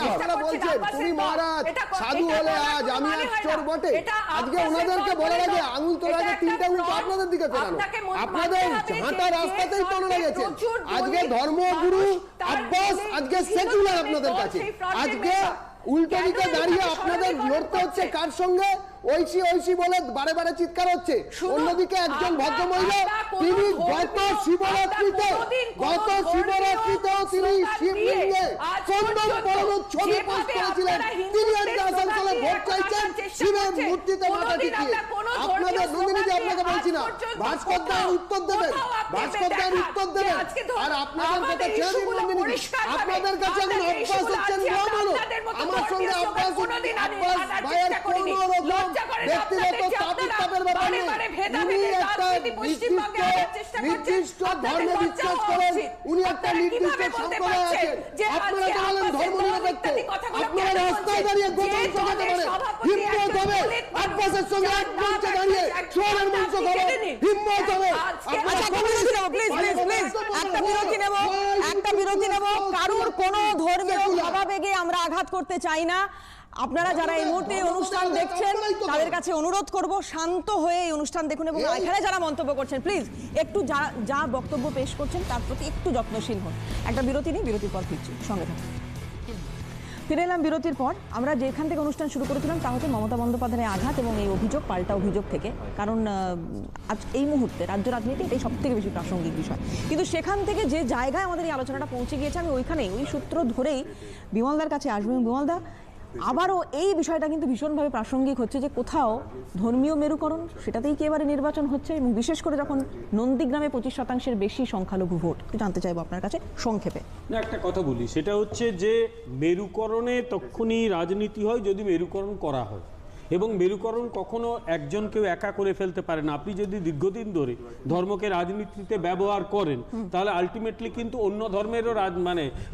আপনারা বলছেন তুমি মহারাজ সাধু হলে আজ আমি এক চোর বটে, আজকে ওনাদেরকে বলার আগে আঙুল তোলার আগে তিনটা উল্টো আপনাদের দিকে ফেরানো, আপনাদের হাঁটা রাস্তাতেই তো ওনারা গেছেন। আজকে ধর্মগুরু আব্বাস আজকে সেকুলার আপনাদের কাছে, আজকে উল্টো দিকে দাঁড়িয়ে আপনাদের লড়তে হচ্ছে কার সঙ্গে? ঐশী ঐশী বলে বারে বারে চিৎকার হচ্ছে। অন্যদিকে একজন ভদ্রমহিলা তিনি গত শিবরাত্রিতে তিনি শিবলিঙ্গে চন্দন পড়ানোর ছবি পোস্ট করেছিলেন, তিনি আজকে আসানসোলে ভোট চাইছেন শিবের মূর্তিতে মাথা টিকিয়ে। আপনাদের নন্দিনীজি আপনাকে বলছি না, ভাস্কর দায়ের উত্তর দেবেন, ভাস্কর দায়ের উত্তর দেবেন, আর আপনাদের কথা ছেড়ে দিন নন্দিনীজি, আপনাদের কাছে এখন আব্বাস হচ্ছেন মহামানব, আমার সঙ্গে আব্বাস ভাইয়ের কোনো রকম ব্যক্তিগত তাপের ব্যাপার নেই, উনি একটা নির্দিষ্ট ধর্মে বিশ্বাস করেন, উনি একটা নির্দিষ্ট সম্প্রদায় আছেন, আপনারা তো বলেন ধর্ম নিরপেক্ষ, আপনারা রাস্তায় দাঁড়িয়ে গোপন শোনাতে পারেন, হিম্মত হবে আব্বাসের সঙ্গে এক মঞ্চে দাঁড়িয়ে শহরের মঞ্চ খাবেন, হিম্মত হবে। একটা বিরতি নেব, কারোর কোনো ধর্মীয় ভাবাবেগে আমরা আঘাত করতে চাই না। আপনারা যারা এই মুহূর্তে অনুষ্ঠান দেখছেন তাদের কাছে অনুরোধ করব শান্ত হয়ে এই অনুষ্ঠান দেখুন, এবং এখানে যারা মন্তব্য করছেন প্লিজ একটু যা বক্তব্য পেশ করছেন তার প্রতি একটু যত্নশীল হন। একটা বিরতি নিই, বিরতির পর ফিরছি, সঙ্গে থাকুন। ফিরে এলাম বিরতির পর। আমরা যেখান থেকে অনুষ্ঠান শুরু করেছিলাম তা হচ্ছে মমতা বন্দ্যোপাধ্যায়ের আঘাত এবং এই অভিযোগ, পাল্টা অভিযোগ থেকে, কারণ আজ এই মুহূর্তে রাজ্য রাজনীতি এটাই সব থেকে বেশি প্রাসঙ্গিক বিষয়। কিন্তু সেখান থেকে যে জায়গায় আমাদের এই আলোচনাটা পৌঁছে গিয়েছে, আমি ওইখানেই ওই সূত্র ধরেই বিমলদার কাছে আসবো। বিমলদা, আবারও এই বিষয়টা কিন্তু ভীষণভাবে প্রাসঙ্গিক হচ্ছে যে কোথাও ধর্মীয় মেরুকরণ, সেটাতেই কি এবারে নির্বাচন হচ্ছে, এবং বিশেষ করে যখন নন্দীগ্রামে 25% বেশি সংখ্যালঘু ভোট। জানতে চাইবো আপনার কাছে সংক্ষেপে। না, একটা কথা বলি, সেটা হচ্ছে যে মেরুকরণে তখনই রাজনীতি হয় যদি মেরুকরণ করা হয়, এবং মেরুকরণ কখনো একজনকেও একা করে ফেলতে পারে না। আপনি যদি দীর্ঘদিন ধরে ধর্মকে রাজনীতিতে ব্যবহার করেন তাহলে আলটিমেটলি কিন্তু অন্য ধর্মেরও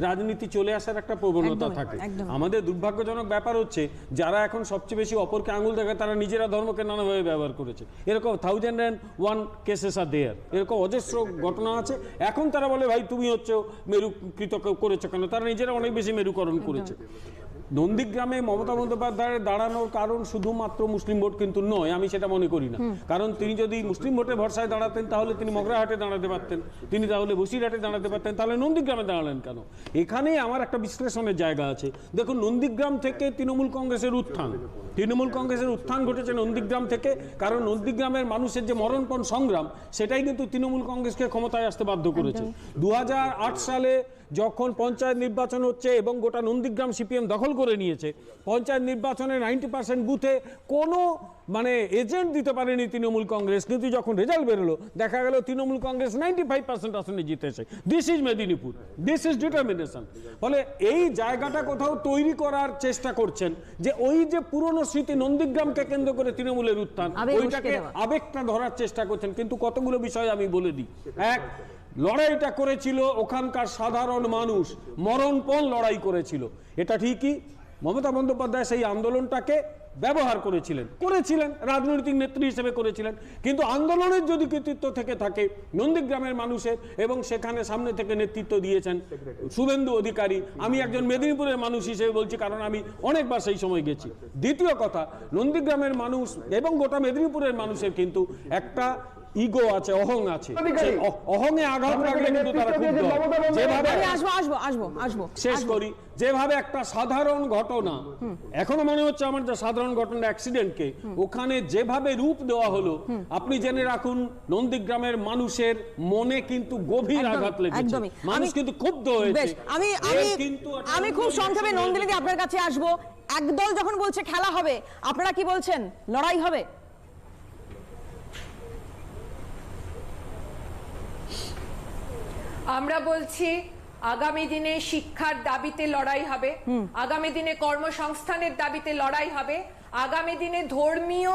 রাজনীতি চলে আসার একটা প্রবণতা থাকে। আমাদের দুর্ভাগ্যজনক ব্যাপার হচ্ছে যারা এখন সবচেয়ে বেশি অপরকে আঙুল দেখায় তারা নিজেরা ধর্মকে নানাভাবে ব্যবহার করেছে। এরকম 1001 কেসেস আর দেয়ার, এরকম অজস্র ঘটনা আছে। এখন তারা বলে ভাই তুমি হচ্ছে মেরুকৃত করেছো কেন? তারা নিজেরা অনেক বেশি মেরুকরণ করেছে। নন্দীগ্রামে মমতা বন্দ্যোপাধ্যায়ের দাঁড়ানোর কারণ শুধুমাত্র মুসলিম ভোট কিন্তু নয়, আমি সেটা মনে করি না। কারণ তিনি যদি মুসলিম ভোটের ভরসায় দাঁড়াতেন তাহলে তিনি মগরাহাটে দাঁড়াতে পারতেন, তিনি তাহলে বসিরহাটে দাঁড়াতে পারতেন, তাহলে নন্দীগ্রামে দাঁড়ালেন কেন? এখানেই আমার একটা বিশ্লেষণের জায়গা আছে। দেখুন, নন্দীগ্রাম থেকে তৃণমূল কংগ্রেসের উত্থান ঘটেছে নন্দীগ্রাম থেকে, কারণ নন্দীগ্রামের মানুষের যে মরণপণ সংগ্রাম সেটাই কিন্তু তৃণমূল কংগ্রেসকে ক্ষমতায় আসতে বাধ্য করেছে। 2008 সালে যখন পঞ্চায়েত নির্বাচন হচ্ছে এবং গোটা নন্দীগ্রাম সিপিএম দখল করে নিয়েছে, পঞ্চায়েত নির্বাচনে 90% বুথে কোনো এজেন্ট দিতে পারেনি তৃণমূল কংগ্রেস, কিন্তু যখন রেজাল্ট বেরোলো দেখা গেল তৃণমূল কংগ্রেস 95% আসনে জিতেছে। This is Medinipur, this is determination. ফলে এই জায়গাটা কোথাও তৈরি করার চেষ্টা করছেন যে ওই যে পুরনো স্মৃতি নন্দীগ্রামকে কেন্দ্র করে তৃণমূলের উত্থান, ওইটাকে আবেগটা ধরার চেষ্টা করছেন। কিন্তু কতগুলো বিষয় আমি বলে দিই। এক, লড়াইটা করেছিল ওখানকার সাধারণ মানুষ, মরণপণ লড়াই করেছিল, এটা ঠিকই। মমতা বন্দ্যোপাধ্যায় সেই আন্দোলনটাকে ব্যবহার করেছিলেন, রাজনৈতিক নেত্রী হিসেবে করেছিলেন। কিন্তু আন্দোলনের যদি কৃতিত্ব থেকে থাকে নন্দীগ্রামের মানুষের, এবং সেখানে সামনে থেকে নেতৃত্ব দিয়েছেন শুভেন্দু অধিকারী, আমি একজন মেদিনীপুরের মানুষ হিসেবে বলছি কারণ আমি অনেকবার সেই সময় গেছি। দ্বিতীয় কথা, নন্দীগ্রামের মানুষ এবং গোটা মেদিনীপুরের মানুষের কিন্তু একটা ইগো আছে, অহং আছে, অহংয়ে আঘাত লাগলে কিন্তু তারা ক্ষুব্ধ হয়। যেভাবে আসবো শেষ করি, যেভাবে একটা সাধারণ ঘটনা, এখনো মনে হচ্ছে আমার যে সাধারণ ঘটনা অ্যাক্সিডেন্টকে ওখানে যেভাবে রূপ দেওয়া হলো, আপনি জেনে রাখুন নন্দীগ্রামের মানুষের মনে কিন্তু গভীর আঘাত লেগেছে, মানুষ কিন্তু ক্ষুব্ধ হয়েছে। আমি খুব সংক্ষেপে নন্দিনীদি আপনার কাছে আসবো। একদল যখন বলছে খেলা হবে, আপনারা কি বলছেন লড়াই হবে? আমরা বলছি আগামী দিনে শিক্ষার দাবিতে লড়াই হবে, আগামী দিনে কর্মসংস্থানের দাবিতে লড়াই হবে, আগামী দিনে ধর্মীয়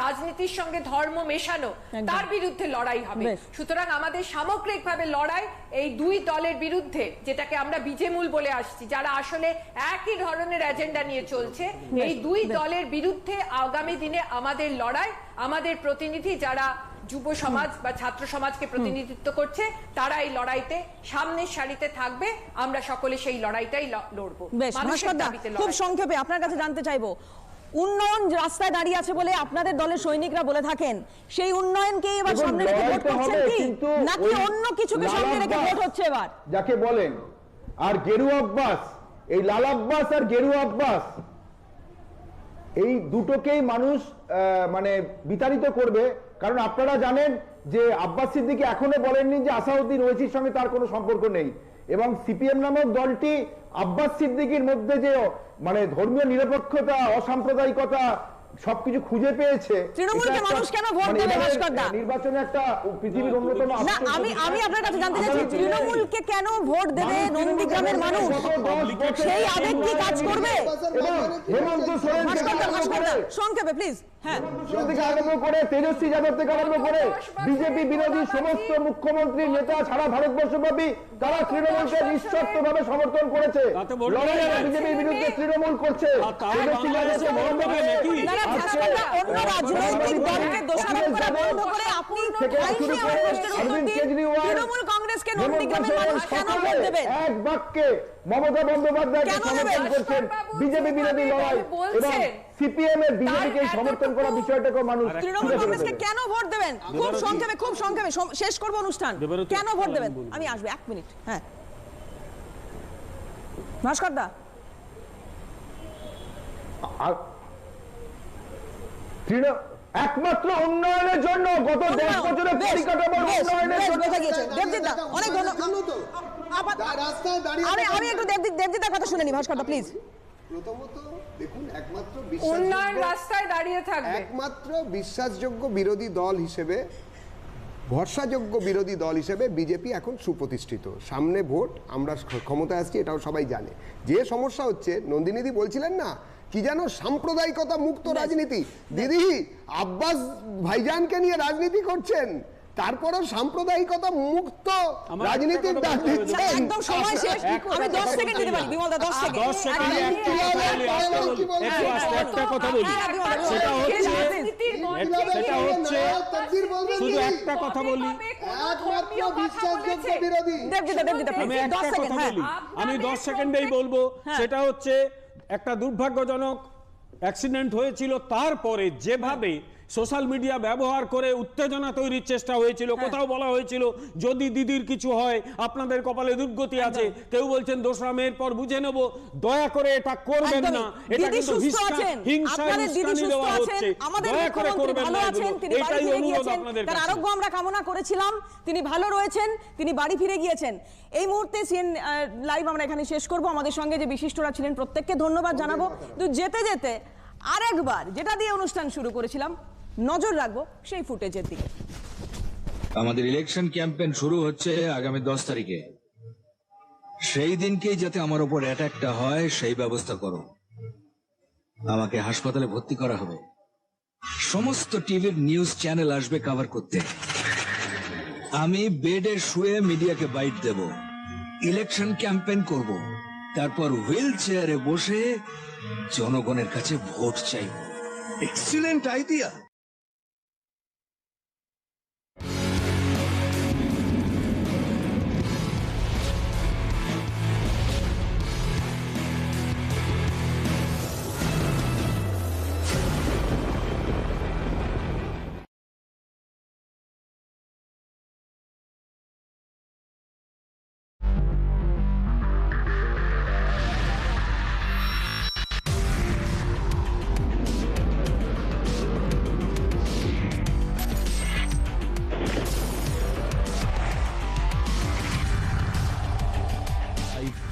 রাজনীতির সঙ্গে ধর্ম মেশানো তার বিরুদ্ধে লড়াই হবে। সুতরাং আমাদের সামগ্রিকভাবে লড়াই এই দুই দলের বিরুদ্ধে, যেটাকে আমরা বিজেমূল বলে আসছি, যারা আসলে একই ধরনের এজেন্ডা নিয়ে চলছে, এই দুই দলের বিরুদ্ধে আগামী দিনে আমাদের লড়াই। আমাদের প্রতিনিধি যারা যুব সমাজ বা ছাত্র সমাজকে প্রতিনিধিত্ব করছে, তারা এই লড়াইতে সামনের সারিতে থাকবে। আমরা সকলে সেই লড়াইটাই লড়বো। খুব সংক্ষেপে আপনার কাছে জানতে চাইবো, উন্নয়ন রাস্তায় দাঁড়িয়ে আছে বলে আপনাদের দলের সৈনিকরা বলে থাকেন, সেই উন্নয়নকে এবার সামনে রেখে ভোট করছেন কি, নাকি অন্য কিছুকে সামনে রেখে ভোট হচ্ছে এবার? যাকে বলেন আর গেরুয়া আব্বাস, এই লাল আব্বাস আর গেরুয়া আব্বাস, এই দুটোকেই মানুষ মানে বিতাড়িত করবে। কারণ আপনারা জানেন যে আব্বাস সিদ্দিকী এখনো বলেননি যে আসাউদ্দিন ওয়েসির সঙ্গে তার কোনো সম্পর্ক নেই, এবং সিপিএম নামক দলটি আব্বাস সিদ্দিকীর মধ্যে যে মানে ধর্মীয় নিরপেক্ষতা, অসাম্প্রদায়িকতা সবকিছু খুঁজে পেয়েছে। তৃণমূলকে মানুষ কেন ভোট দেবে ভাস্করদা? নির্বাচনে একটা পৃথিবীর অন্যতম আমি আপনার কাছে জানতে চাইছি, তৃণমূলকে কেন ভোট দেবে নন্দীগ্রামের মানুষ? সেই আবেগ কি কাজ করবে? হেমন্ত সোরেন সংক্ষেপে প্লিজ। হ্যাঁ, থেকে আরম্ভ করে তেজস্বী যাদব থেকে আরম্ভ করে বিজেপি বিরোধী সমস্ত মুখ্যমন্ত্রী নেতা সারা ভারতবর্ষব্যাপী তারা তৃণমূলকে নিঃশর্তভাবে সমর্থন করেছে। বিজেপির বিরুদ্ধে তৃণমূল করছে, তেজস্বী যাদবকে বন্ধ করে অন্য রাজনৈতিক দলকে দোষারোপ করা বন্ধ করে আপনি তৃণমূল কংগ্রেসকে নন্দীগ্রামের মানুষ কেন ভোট দেবেন? এক বাক্যে মমতা বন্দ্যোপাধ্যায়কে সমর্থন করছেন বিজেপি বিরোধী লড়াই, এবং সিপিএম এর বিজেপিকে সমর্থন করা বিষয়টাকে মানুষ তৃণমূল কংগ্রেসকে কেন ভোট দেবেন? খুব সংক্ষেপে শেষ করব অনুষ্ঠান। কেন ভোট দেবেন? আমি আসবো 1 মিনিট। হ্যাঁ ভাস্করদা, একমাত্র উন্নয়নের জন্য গত 10 বছরের পরিকাঠামোর উন্নয়নের জন্য অনেক ধন্যবাদ। আমি একটু দেবজিৎদার কথা শুনে নি ভাস্করদা প্লিজ। প্রথমত দেখুন, একমাত্র উন্নয়ন রাস্তায় দাঁড়িয়ে থাকবে, একমাত্র বিশ্বাসযোগ্য বিরোধী দল হিসেবে, ভরসাযোগ্য বিরোধী দল হিসেবে বিজেপি এখন সুপ্রতিষ্ঠিত। সামনে ভোট, আমরা ক্ষমতায় আসছি, এটাও সবাই জানে। যে সমস্যা হচ্ছে, নন্দিনীদি বলছিলেন না কি যেন সাম্প্রদায়িকতা মুক্ত রাজনীতি, দিদি আব্বাস ভাইজানকে নিয়ে রাজনীতি করছেন, তারপরে সাম্প্রদায়িকতা মুক্ত রাজনীতির ডাক দিচ্ছেন। একদম সময় শেষ, আমি 10 সেকেন্ড দিতে পারি বিমলদা, 10 সেকেন্ড। একটা কথা বলি, সেটা হচ্ছে শুধু একটা কথা বলি, আমি 10 সেকেন্ডেই বলবো। সেটা হচ্ছে একটা দুর্ভাগ্যজনক অ্যাক্সিডেন্ট হয়েছিল, তারপরে যেভাবে সোশ্যাল মিডিয়া ব্যবহার করে উত্তেজনা তৈরির চেষ্টা হয়েছিল, কোথাও বলা হয়েছিল যদি দিদির কিছু হয় আপনাদের কপালে দুর্গতি আছে, কেউ বলছেন 2রা মের পর বুঝে নেব, দয়া করে এটা করবেন না, এটা কিন্তু হিংসায় দেওয়া হচ্ছে, দয়া করে করবেন না, এটাই অনুরোধ আপনাদের কাছে। তার আরোগ্য আমরা কামনা করেছিলাম, তিনি ভালো রয়েছেন, তিনি বাড়ি ফিরে গিয়েছেন। এই মুহূর্তে সিএন লাইভ আমরা এখানে শেষ করব। আমাদের সঙ্গে যে বিশিষ্টরা ছিলেন প্রত্যেককে ধন্যবাদ জানাবো। কিন্তু যেতে যেতে আরেকবার যেটা দিয়ে অনুষ্ঠান শুরু করেছিলাম, নজর রাখবো সেই ফুটেজের দিকে। আমাদের ইলেকশন ক্যাম্পেইন শুরু হচ্ছে আগামী 10 তারিখে। সেই দিনকেই যাতে আমার উপর অ্যাটাকটা হয় সেই ব্যবস্থা করো। আমাকে হাসপাতালে ভর্তি করা হবে, সমস্ত টিভির নিউজ চ্যানেল আসবে কভার করতে। আমি বেডে শুয়ে মিডিয়াকে বাইট দেব, ইলেকশন ক্যাম্পেইন করব, তারপর হুইল চেয়ারে বসে জনগণের কাছে ভোট চাইব। Excellent idea. লাইভ